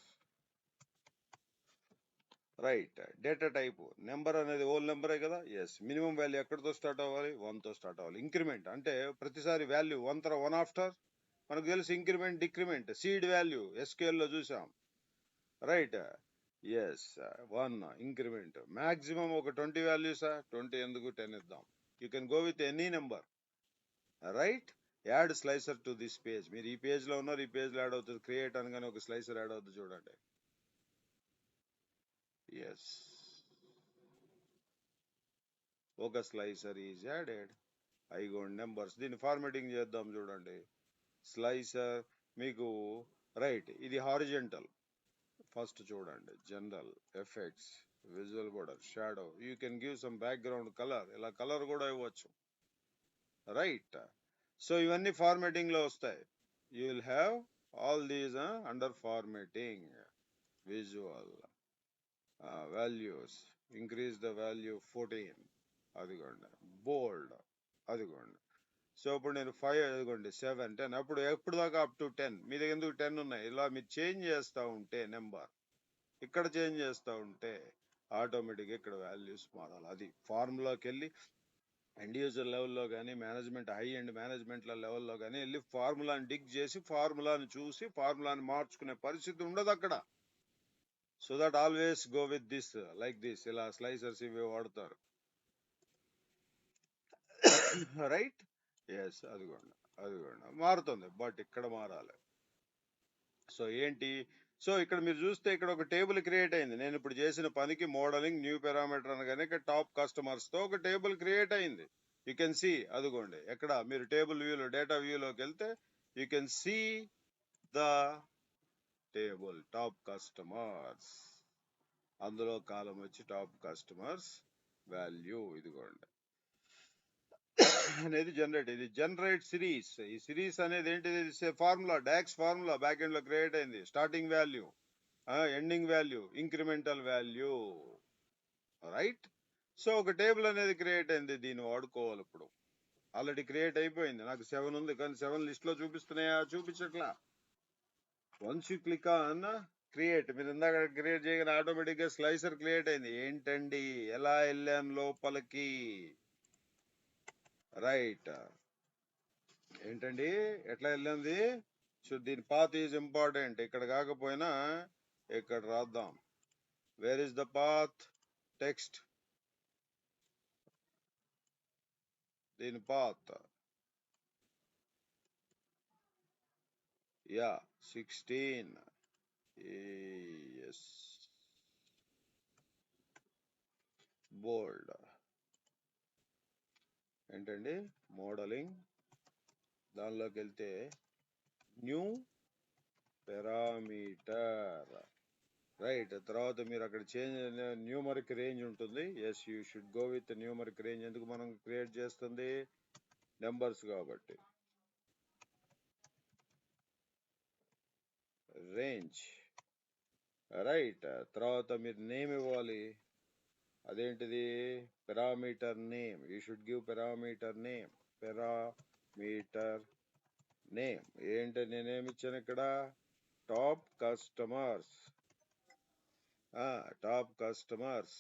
Right, data type, number అనేది ఓల్ నెంబరే కదా. ఎస్. మినిమం వాల్యూ ఎక్కడితో స్టార్ట్ అవ్వాలి? 1తో స్టార్ట్ అవ్వాలి. ఇంక్రిమెంట్ అంటే ప్రతిసారి వాల్యూ 1 ఆఫ్టర్. మనకు తెలుసు increment decrement. Seed value SQL లో చూసాం. Right, yes. 1 ఇంక్రిమెంట్. మాక్సిమం ఒక 20 వాల్యూసా? 20 ఎందుకు, 10 ఇద్దాం. You can go with any number. Right, add slicer to this page. మీరు ఈ పేజ్ లో ఉన్నారు, ఈ పేజ్ లో యాడ్ అవుతుంది. క్రియేట్ అనగానే ఒక స్లైసర్ యాడ్ అవుతుంది చూడండి. ఎస్. ఒక స్లైసర్ ఈజ్ యాడెడ్. అయిగోండి నెంబర్స్. దీన్ని ఫార్మాటింగ్ చేద్దాం చూడండి. స్లైసర్ మీకు రైట్, ఇది హారిజెంటల్. ఫస్ట్ చూడండి, general, effects, visual border, shadow. You can give some background colour, ఇలా కలర్ కూడా ఇవ్వచ్చు. రైట్. సో ఇవన్నీ ఫార్మాటింగ్ లో వస్తాయి. You will have all these under formatting. Visual values, increase the value 14, అదిగోండి. బోల్డ్, అదిగోండి. సో ఇప్పుడు నేను 5, అదిగోండి 7, 10, అప్పుడు ఎప్పుడు దాకా అప్ టు 10. మీ దగ్గర ఎందుకు 10 ఉన్నాయి? ఇలా మీరు చేంజ్ చేస్తూ ఉంటే నెంబర్, ఇక్కడ చేంజ్ చేస్తూ ఉంటే ఆటోమేటిక్గా ఇక్కడ వాల్యూస్ మారాలి. అది ఫార్ములాకి వెళ్ళి ఎండ్ యూజర్ లెవెల్లో కానీ మేనేజ్మెంట్, హై అండ్ మేనేజ్మెంట్ల లెవెల్లో కానీ వెళ్ళి ఫార్ములాని డిగ్ చేసి ఫార్ములాని చూసి ఫార్ములాని మార్చుకునే పరిస్థితి ఉండదు అక్కడ. So that always go with this, like this. ఇలా స్లైసర్స్ ఇవి వాడతారు. రైట్. ఎస్, అదిగోండి, అదిగోండి మారుతుంది, బట్ ఇక్కడ మారాలి. సో ఏంటి? సో ఇక్కడ మీరు చూస్తే ఇక్కడ ఒక టేబుల్ క్రియేట్ అయింది. నేను ఇప్పుడు చేసిన పనికి మోడలింగ్ న్యూ పారామీటర్ అనగానే ఇక్కడ టాప్ కస్టమర్స్ తో ఒక టేబుల్ క్రియేట్ అయింది. యూ కెన్ సీ, అదిగోండి. ఎక్కడ మీరు టేబుల్ వ్యూలో, డేటా వ్యూలోకి వెళ్తే you can see the table top customers. అందులో కాలం వచ్చి టాప్ కస్టమర్స్ వాల్యూ, ఇదిగోండి అనేది జనరేట్. ఇది జనరేట్ సిరీస్. ఈ సిరీస్ అనేది ఏంటిది? Formula, DAX formula back end లో క్రియేట్ అయింది. Starting value, ending value, incremental value. Right. So ఒక టేబుల్ అనేది క్రియేట్ అయింది. దీన్ని వాడుకోవాలి. ఇప్పుడు ఆల్రెడీ క్రియేట్ అయిపోయింది. నాకు 7 ఉంది, కానీ 7 లిస్ట్ లో చూపిస్తున్నాయా? చూపించట్లా. Once you click on create, మీరు ఇందాక క్రియేట్ చేయగానే ఆటోమేటిక్ గా స్లైసర్ క్రియేట్ అయింది. ఏంటండి, ఎలా వెళ్ళాను లోపలికి? రైట్. ఏంటండి ఎట్లా వెళ్ళింది? సో దీని పాత్ ఈజ్ ఇంపార్టెంట్. ఇక్కడ కాకపోయినా ఇక్కడ రాద్దాం. Where is the path? Text, దీని పాత్, యా 16. ఎస్, బోల్డ్. ఏంటండి, మోడలింగ్, దానిలోకి వెళ్తే న్యూ పారామీటర్. రైట్. తర్వాత మీరు అక్కడ చేంజ్ న్యూమరిక్ రేంజ్ ఉంటుంది. Yes, you should go with numeric range. ఎందుకు మనం క్రియేట్ చేస్తుంది? నెంబర్స్ కాబట్టి. Range, right. తర్వాత మీరు నేమ్ ఇవ్వాలి. అదేంటిది? Parameter name. You should give parameter name. Parameter name ఏంటి? నేనేమి ఇచ్చాను ఇక్కడ? Top customers. Top customers,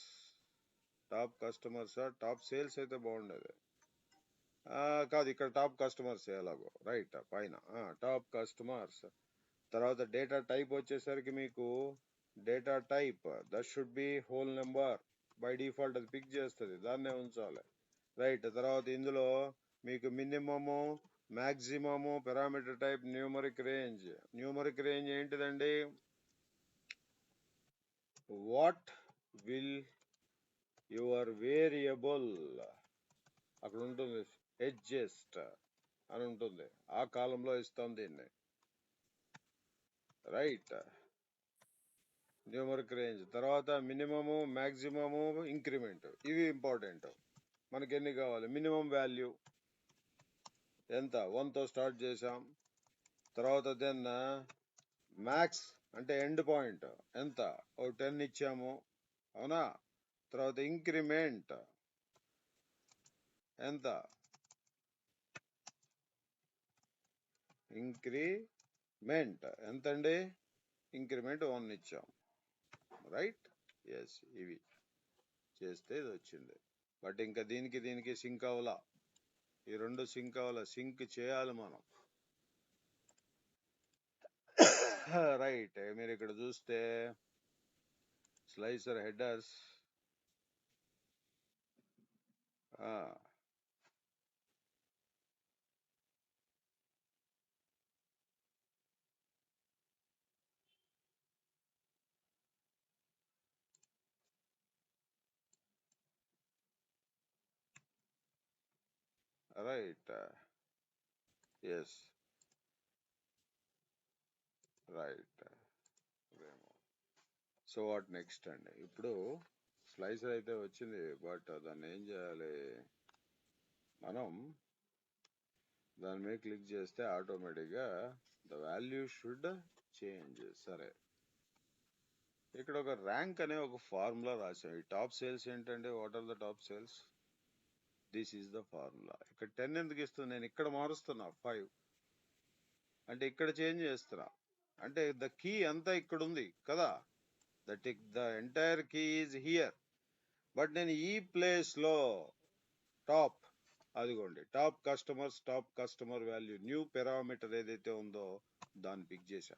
top customers, top sales అయితే బాగుండేది. కాదు, ఇక్కడ టాప్ కస్టమర్స్ ఎలాగో. రైట్, పైన టాప్ కస్టమర్స్. తర్వాత డేటా టైప్ వచ్చేసరికి మీకు data type that should B whole number. By default అది పిక్ చేస్తుంది, దాన్నే ఉంచాలి. రైట్. తర్వాత ఇందులో మీకు minimum, maximum, parameter type, numeric range. Numeric range ఏంటిదండి? వాట్ విల్ యువర్ వేరియబుల్, అక్కడ ఉంటుంది అడ్జస్ట్ అని ఉంటుంది. ఆ కాలంలో ఇస్తాం దీన్ని. రైట్. Numeric range. తర్వాత మినిమము, మ్యాక్సిమము, ఇంక్రిమెంట్, ఇవి ఇంపార్టెంట్. మనకి ఎన్ని కావాలి? మినిమం వాల్యూ ఎంత? 1తో స్టార్ట్ చేసాం. తర్వాత దెన్ మ్యాక్స్ అంటే ఎండ్ పాయింట్ ఎంత? ఓ 10 ఇచ్చాము, అవునా? తర్వాత ఇంక్రిమెంట్ ఎంత? ఇంక్రిమెంట్ ఎంతండి? ఇంక్రిమెంట్ 1 ఇచ్చాం. రైట్. ఎస్, ఇవి చేస్తే ఇది వచ్చింది. బట్ ఇంకా దీనికి సింక్ అవ్వాల. ఈ రెండు సింక్ అవ్వాల, సింక్ చేయాలి మనం. రైట్. మీరు ఇక్కడ చూస్తే slicer headers, right. Yes. Right. So what next అండి? ఇప్పుడు స్లైసర్ అయితే వచ్చింది, బట్ దాన్ని ఏం చేయాలి మనం? దాని మీద క్లిక్ చేస్తే ఆటోమేటిక్గా ద వాల్యూ షుడ్ చేంజ్. సరే, ఇక్కడ ఒక ర్యాంక్ అనే ఒక ఫార్ములా రాసాం. ఈ టాప్ సేల్స్ ఏంటంటే what are the top sales? This is the formula. ఇక్కడ 10 ఎందుకు ఇస్తుంది? నేను ఇక్కడ మారుస్తున్నా 5 అంటే ఇక్కడ చేంజ్ చేస్తున్నా, అంటే ద కీ అంతా ఇక్కడ ఉంది కదా, the entire key is here. But నేను ఈ ప్లేస్ లో టాప్, అదిగోండి top customer value new parameter ఏదైతే ఉందో దాన్ని పిక్ చేశా,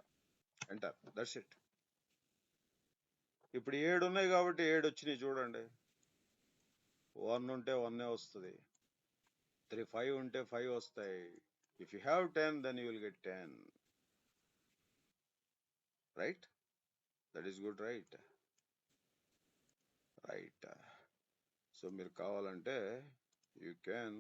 ఎంటర్, దట్స్ ఇట్. ఇప్పుడు 7 ఉన్నాయి కాబట్టి 7 వచ్చినాయి చూడండి. 1 ఉంటే 1 వస్తుంది, 5 ఉంటే 5 వస్తాయి. If you have 10 then you will get 10. Right? That is good. Right. Right. So మీరు కావాలంటే యూ క్యాన్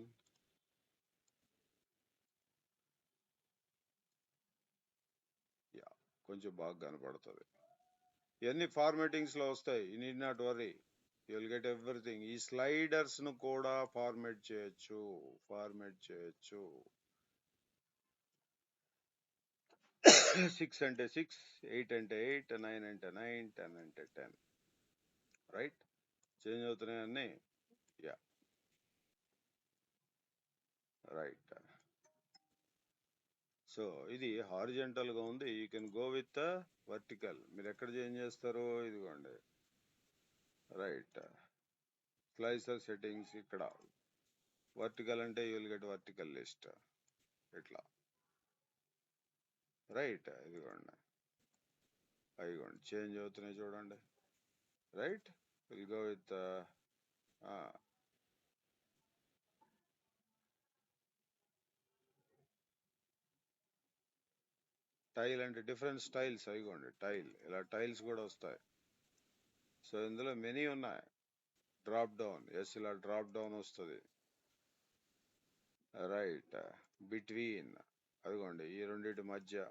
కొంచెం బాగా కనపడుతుంది. ఇవన్నీ ఫార్మేటింగ్స్ లో వస్తాయి. You need not worry, you will get everything. ఈ స్లైడర్స్ ను కూడా ఫార్మేట్ చేయొచ్చు. 6 అంటే 6, 8 అంటే 8, 9 అంటే 9, 10 అంటే 10. రైట్? చేంజ్ అవుతున్నాయి అన్నీ. Yeah, right. సో ఇది హారిజెంటల్ గా ఉంది. You can go with vertical. మీరు ఎక్కడ చేంజ్ చేస్తారు? ఇదిగోండి. రైట్. స్లైసర్ సెట్టింగ్స్ ఇక్కడ వర్టికల్ అంటే you will get vertical list ఇట్లా. రైట్. ఇదిగోండి, అదిగోండి చేంజ్ అవుతున్నాయి చూడండి. Right? Will go with tile అంటే డిఫరెంట్ స్టైల్స్. అదిగోండి టైల్, ఇలా టైల్స్ కూడా వస్తాయి. సో ఇందులో మెనీ ఉన్నాయి. డ్రాప్ డౌన్, ఎస్, ఇలా డ్రాప్ డౌన్ వస్తుంది. రైట్. బిట్వీన్, అదిగోండి ఈ రెండింటి మధ్య.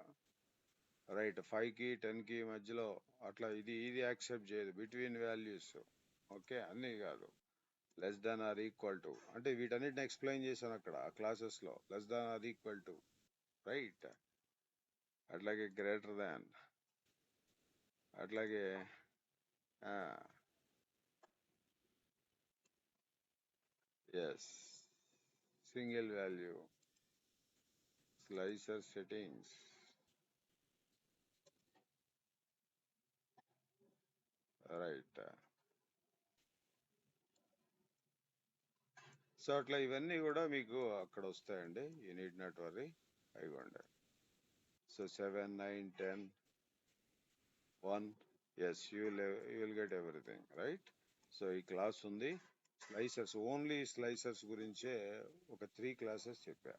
రైట్. 5 కి 10 కి మధ్యలో అట్లా. ఇది యాక్సెప్ట్ చేయదు బిట్వీన్ వాల్యూస్. ఓకే, అన్నీ కాదు. Less than or equal to అంటే వీటన్నిటిని ఎక్స్ప్లెయిన్ చేశాను అక్కడ క్లాసెస్ లో. Less than or equal to. Right. అట్లాగే గ్రేటర్ దాన్, అట్లాగే yes, single value, slicer settings. Right. So అట్లా ఇవన్నీ కూడా మీకు అక్కడ వస్తాయండి. You need not worry. అయిపోండి. So 7, 9, 10, 1, yes, you will get everything. Right? So ఈ క్లాస్ ఉంది స్లైసర్స్, ఓన్లీ స్లైసర్స్ గురించే ఒక 3 క్లాసెస్ చెప్పా,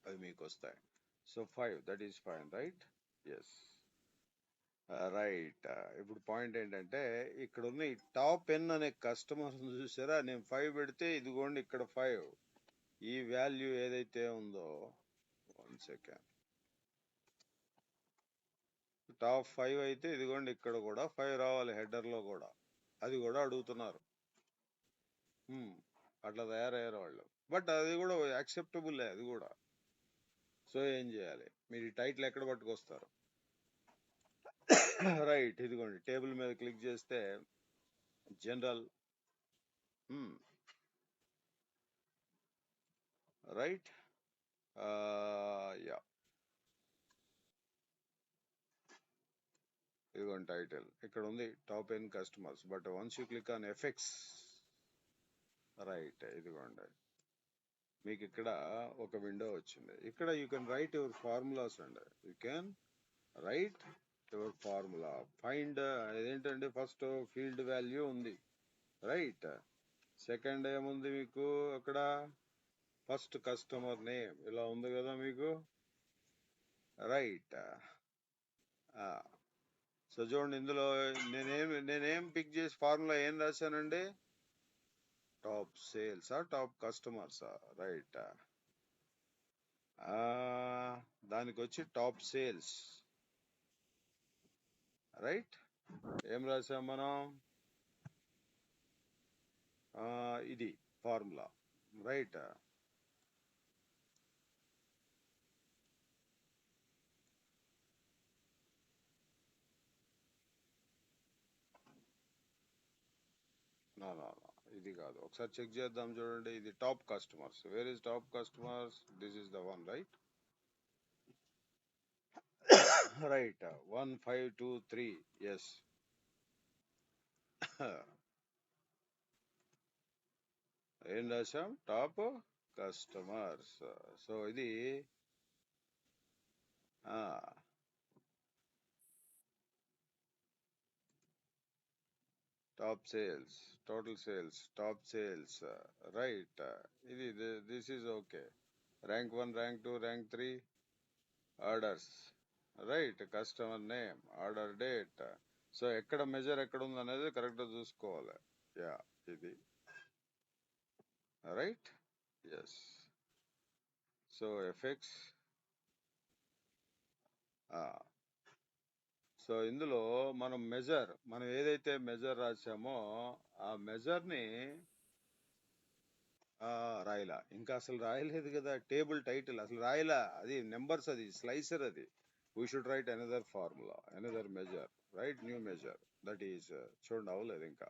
అవి మీకు వస్తాయి. So 5, that is fine. Right? Yes. Right. ఇప్పుడు పాయింట్ ఏంటంటే ఇక్కడ ఉన్న ఈ టాప్ ఎన్ అనే కస్టమర్ చూసారా? నేను 5 పెడితే ఇదిగోండి ఇక్కడ 5, ఈ వాల్యూ ఏదైతే ఉందో, 1 సెకండ్, టాప్ 5 అయితే ఇదిగోండి ఇక్కడ కూడా 5 రావాలి, హెడర్ లో కూడా. అది కూడా అడుగుతున్నారు. అట్లా తయారయ్యారు వాళ్ళు. బట్ అది కూడా యాక్సెప్టబుల్, అది కూడా. సో ఏం చేయాలి? మీరు ఈ టైటిల్ ఎక్కడ పట్టుకొస్తారు? రైట్. ఇదిగోండి టేబుల్ మీద క్లిక్ చేస్తే జనరల్. రైట్. యా, ఇదిగోండి టైటిల్ ఇక్కడ ఉంది, top N customers. But once you click on effects, right, ఇదిగోండి మీకు ఇక్కడ ఒక విండో వచ్చింది. ఇక్కడ you can write your formulas అండి. You can write your formula. Find ఏంటంటే ఫస్ట్ ఫీల్డ్ వాల్యూ ఉంది. రైట్. సెకండ్ ఏముంది మీకు అక్కడ? ఫస్ట్ కస్టమర్ నేమ్ ఇలా ఉంది కదా మీకు. రైట్. సో చూడండి ఇందులో నేనేం పిక్ చేసి ఫార్ములా ఏం రాశానండి? Top sales top customers right. దానికి వచ్చి టాప్ సేల్స్ రైట్. ఏం రాసాం మనం? ఇది formula right. No no no, ఇది కాదు. ఒకసారి చెక్ చేద్దాం చూడండి. ఇది top customers. Where is top customers? This is the one right. Right 1523 yes. ఏం రాశాం? Top customers. సో ఇది top sales, total sales, top sales right. ఇది this is okay. Rank 1, rank 2, rank 3, orders right, customer name, order date. So ఎక్కడ measure ఎక్కడ ఉంది అనేది correct చూసుకోవాలి. Yeah ఇది right. Yes. So effects. So ఇందులో మనం ఏదైతే మెజర్ రాసామో ఆ మెజర్ ని రాయలా. ఇంకా అసలు రాయలేదు కదా. టేబుల్ టైటిల్ అసలు రాయలా. అది నెంబర్స్, అది స్లైసర్. అది we should right another formula, another measure, right, new measure. That is చూడండి, అవ్వలేదు ఇంకా.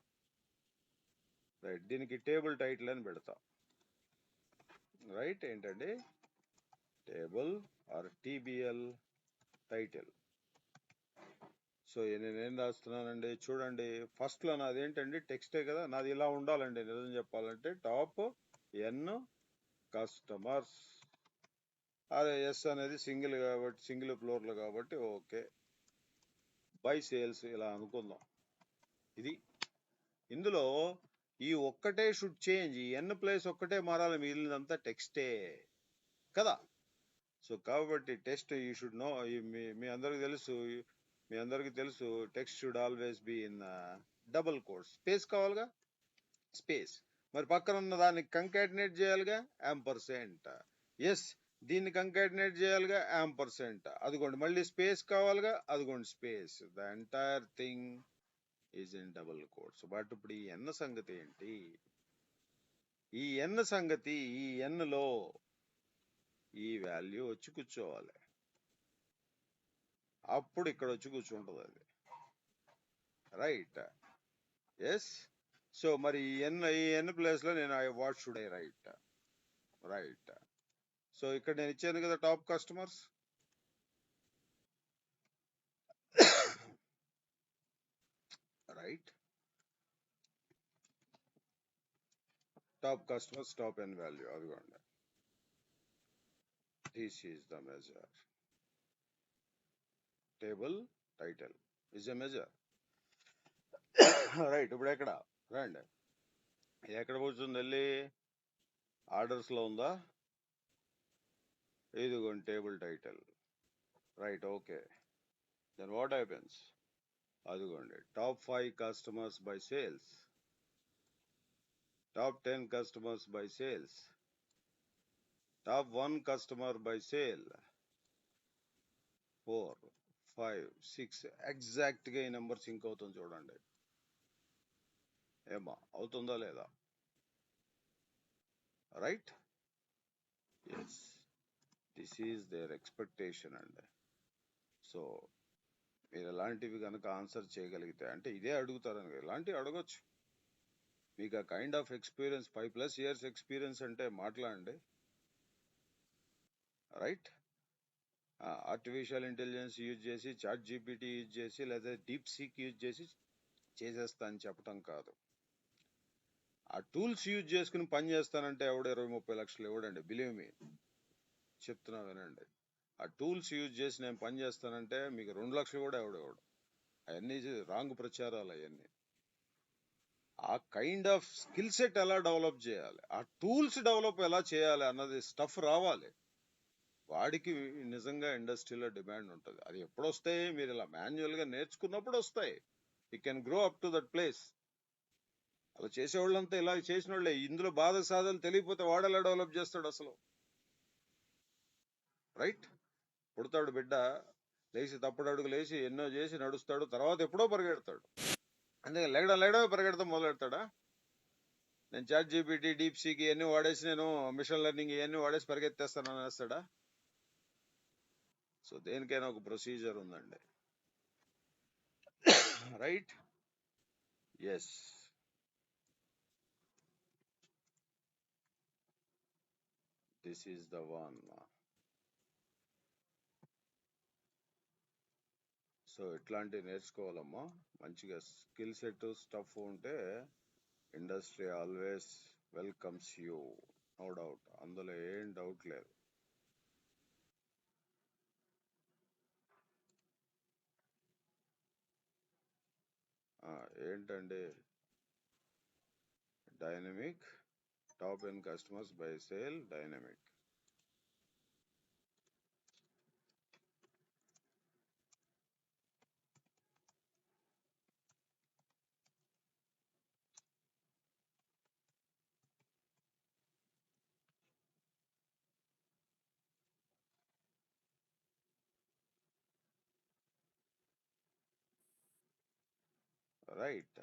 రైట్, దీనికి టేబుల్ టైటిల్ అని పెడతా. రైట్, ఏంటండి? Table or TBL title. So నేనేం రాస్తున్నానండి చూడండి. ఫస్ట్ లో నాది ఏంటండి? టెక్స్టే కదా. నాది ఇలా ఉండాలండి నిజం చెప్పాలంటే. టాప్ ఎన్ కస్టమర్స్. అదే ఎస్ అనేది సింగిల్ కాబట్టి, సింగిల్ ఫ్లోర్ లో కాబట్టి ఓకే. బై సేల్స్ ఇలా అనుకుందాం. ఇది ఇందులో ఈ ఒక్కటే షుడ్ చేంజ్. ఈ ఎన్ ప్లేస్ ఒక్కటే మారాలి, మిగిలినంతా టెక్స్టే కదా. సో కాబట్టి టెక్స్ట్ యూ షుడ్ నో. మీ అందరికి తెలుసు text should always be in double quotes. Space కావాలిగా, స్పేస్. మరి పక్కన ఉన్న దాన్ని కంకాటినేట్ చేయాలిగా, యాంపర్సెంట్. ఎస్, దీన్ని కంకాటినేట్ చేయాలిగా, యాంపర్సెంట్. అదిగోండి, మళ్ళీ స్పేస్ కావాలిగా, అదిగోండి space. The entire thing is in double quotes. But ఇప్పుడు ఈ ఎన్ సంగతి ఏంటి? ఈ ఎన్ సంగతి, ఈ ఎన్ లో ఈ వాల్యూ వచ్చి కూర్చోవాలి. అప్పుడు ఇక్కడ వచ్చి కూర్చుంటుంది అది. రైట్. ఎస్. సో మరి ఈ ఎన్ ప్లేస్ లో నేను what should I write? Right. So ఇక్కడ నేను ఇచ్చాను కదా top customers. Right, top customers, top N value. అదిగోండి, this is the measure. Table title is a measure. Right. ఇప్పుడు ఎక్కడ రండి, ఎక్కడ కూర్చుంది? వెళ్ళి ఆర్డర్స్ లో ఉందా? ఇదిగోండి table title. Right, okay. Then what happens? అదిగోండి top 5 customers by sales, top 10 customers by sales, top 1 customer by sale, 4, 5, 6. Exact గా ఈ నెంబర్ సింక్ అవుతుంది చూడండి. ఏమా అవుతుందా లేదా? Right. Yes, this is their expectation అండి. సో మీరు ఎలాంటివి కనుక ఆన్సర్ చేయగలిగితే, అంటే ఇదే అడుగుతారని, ఇలాంటివి అడగొచ్చు. మీకు ఆ kind of experience 5+ years experience అంటే మాట్లాడండి. రైట్. ఆర్టిఫిషియల్ ఇంటెలిజెన్స్ యూజ్ చేసి, చాట్ జీపీటీ యూజ్ చేసి, లేదా డీప్ సీక్ యూజ్ చేసి చేసేస్తా అని చెప్పటం కాదు. ఆ టూల్స్ యూజ్ చేసుకుని పని చేస్తానంటే ఎవడు 20-30 లక్షలు ఇవ్వడండి. బిలీవ్ మీ, చెప్తున్నా వినండి. ఆ టూల్స్ యూజ్ చేసి నేను పని చేస్తానంటే మీకు 2 లక్షలు కూడా ఎవడు. అవన్నీ రాంగ్ ప్రచారాలు అవన్నీ. ఆ కైండ్ ఆఫ్ స్కిల్ సెట్ ఎలా డెవలప్ చేయాలి, ఆ టూల్స్ డెవలప్ ఎలా చేయాలి అన్నది స్టఫ్ రావాలి. వాడికి నిజంగా ఇండస్ట్రీలో డిమాండ్ ఉంటుంది. అది ఎప్పుడు వస్తాయి? మీరు ఇలా మాన్యువల్ గా నేర్చుకున్నప్పుడు వస్తాయి. You can grow up to that place. అలా చేసేవాళ్ళంతా ఇలా చేసిన వాళ్ళే. ఇందులో బాధ సాధలు తెలియకపోతే వాడేలా డెవలప్ చేస్తాడు అసలు? రైట్? పుడతాడు బిడ్డ, లేచి తప్పుడు అడుగు లేచి ఎన్నో చేసి నడుస్తాడు, తర్వాత ఎప్పుడో పరిగెడతాడు. అందుకే లేడమే పరిగెడతాం మొదలు పెడతాడా? నేను చాట్ జీపీటీ, డీప్ సీక్ ఇవన్నీ వాడేసి, నేను మిషన్ లెర్నింగ్ ఇవన్నీ వాడేసి పరిగెత్తేస్తాను అనేస్తాడా? సో దేనికైనా ఒక ప్రొసీజర్ ఉందండి. Right? Yes. This is the one. So ఇట్లాంటివి నేర్చుకోవాలమ్మా. మంచిగా స్కిల్ సెట్ స్టఫ్ ఉంటే industry always welcomes you, no doubt, అందులో ఏం డౌట్ లేదు. ఏంటండి dynamic? Top N customers by sale dynamic. Right.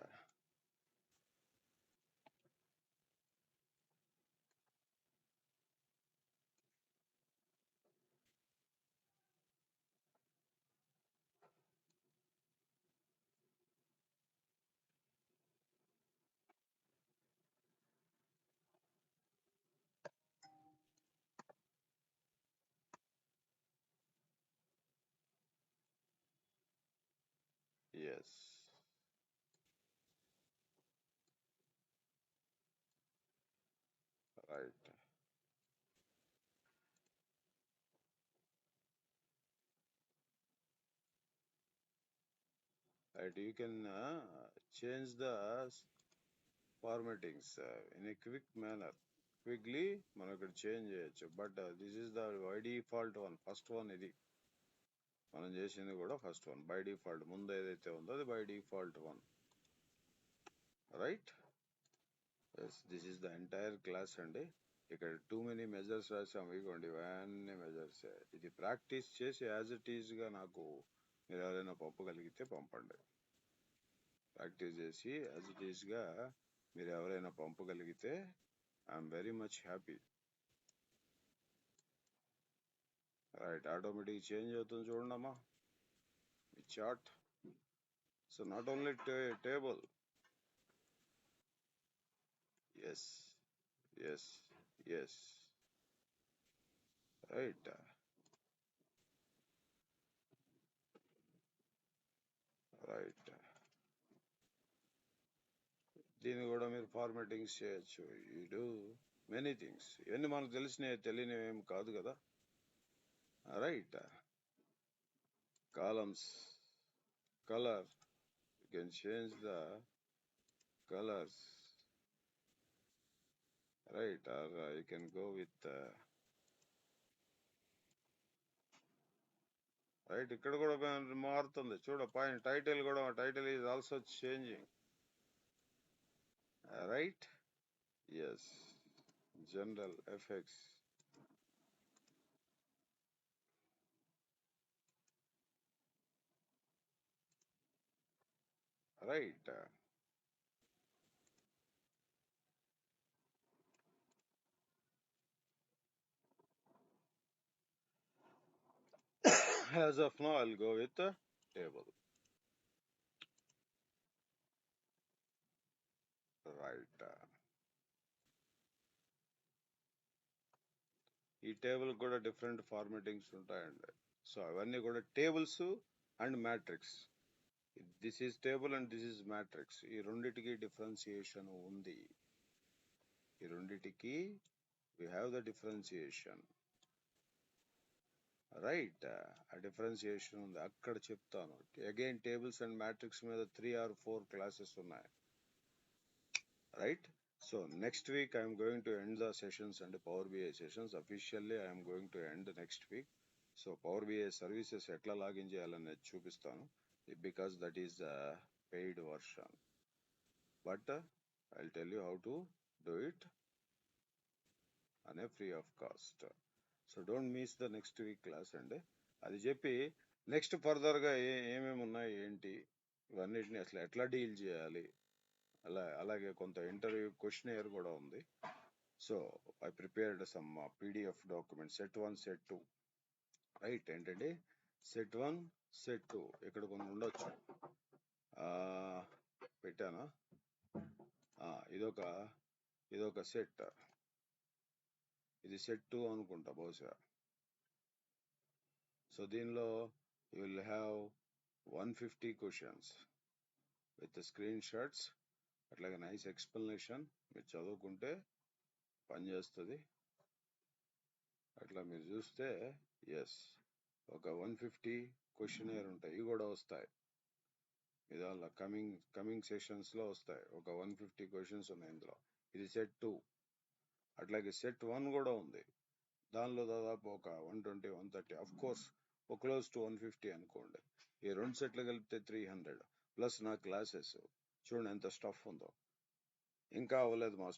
Yes. Right. Right. You can change the formattings in a quick manner. Quickly మనం ఇక్కడ change చేయొచ్చు. But this is the by default one, first one. ఇది మనం చేసింది కూడా first one by default. ముందు ఏదైతే ఉందో అది బై డిఫాల్ట్ వన్. రైట్? Yes. This is the entire class అండి. ఇక్కడ టూ మెనీ మెజర్స్ రాసాము. ఇవ్వండి ఇవన్నీ మెజర్స్. ఇది ప్రాక్టీస్ చేసి యాజ్ ఇట్ ఈజ్ గా నాకు మీరు ఎవరైనా పంపగలిగితే పంపండి. ప్రాక్టీస్ చేసి యాజ్ ఇట్ ఈజ్ గా మీరు ఎవరైనా పంపగలిగితే I'm very much happy. Right. Automatic change అవుతుంది చూడండమ్మా మీ chart. So not only table. Yes. Yes. Yes. Right. Right. దీన్ని కూడా మీరు ఫార్మాటింగ్స్ చేయొచ్చు. You do many things. ఇవన్నీ మనకు తెలియనివి ఏం కాదు కదా. Right. Columns, colour, you can change the colours. Right. Or you can go with right. ఇక్కడ కూడా మారుతుంది చూడ. పాయింట్ టైటిల్ కూడా, title is also changing. Right. Yes. General effects. Right. As of now, I'll go with the table. Right. ఈ table కూడా different ఫార్మాటింగ్స్ ఉంటాయండి. So అవన్నీ కూడా tables and matrix. This is table and this is matrix. ఈ రెండిటికి differentiation ఉంది. ఈ రెండిటికి we have the differentiation. Right. ఆ డిఫరెన్సియేషన్ ఉంది, అక్కడ చెప్తాను. అగైన్ టేబుల్స్ అండ్ మ్యాట్రిక్స్ మీద 3 or 4 క్లాసెస్ ఉన్నాయి. Right. So next week I'm going to end the sessions and power BI sessions. Officially I'm going to end next week. So power BI services ఎట్లా login చేయాలనేది చూపిస్తాను, because that is the paid version. But I'll tell you how to do it అనే free of cost. So don't miss the next week class అండి. అది చెప్పి next ఫర్దర్గా ఏమేమి ఉన్నాయి ఏంటి ఇవన్నిటిని అసలు ఎట్లా డీల్ చేయాలి, అలాగే కొంత ఇంటర్వ్యూ క్వశ్చన్ కూడా ఉంది. So I prepared some PDF document set 1 set 2 right. ఏంటండి సెట్ 1 సెట్ 2 ఇక్కడ కొన్ని ఉండొచ్చు, పెట్టానా? ఇదొక సెట్, ఇది సెట్ 2 అనుకుంటా బహుశా. సో దీనిలో you will have 150 questions with screen shots, అట్లాగే నైస్ ఎక్స్ప్లెనేషన్. మీరు చదువుకుంటే పనిచేస్తుంది. అట్లా మీరు చూస్తే ఎస్ ఒక 150 క్వశ్చనర్ ఉంటాయి, ఇవి కూడా వస్తాయి. ఇదాల కమింగ్ సెషన్స్ లో వస్తాయి. ఒక 150 క్వశ్చన్స్ ఉన్నాయి ఇందులో. ఇది సెట్ 2. అట్లాగే సెట్ 1 కూడా ఉంది, దానిలో దాదాపు ఒక 120 130 అఫ్ కోర్స్ ఒక క్లోజ్ టు 150 అనుకోండి. ఈ 2 సెట్లు కలిపితే 300 ప్లస్ నా క్లాసెస్. చూడండి ఎంత స్టఫ్ ఉందో. ఇంకా అవ్వలేదు మా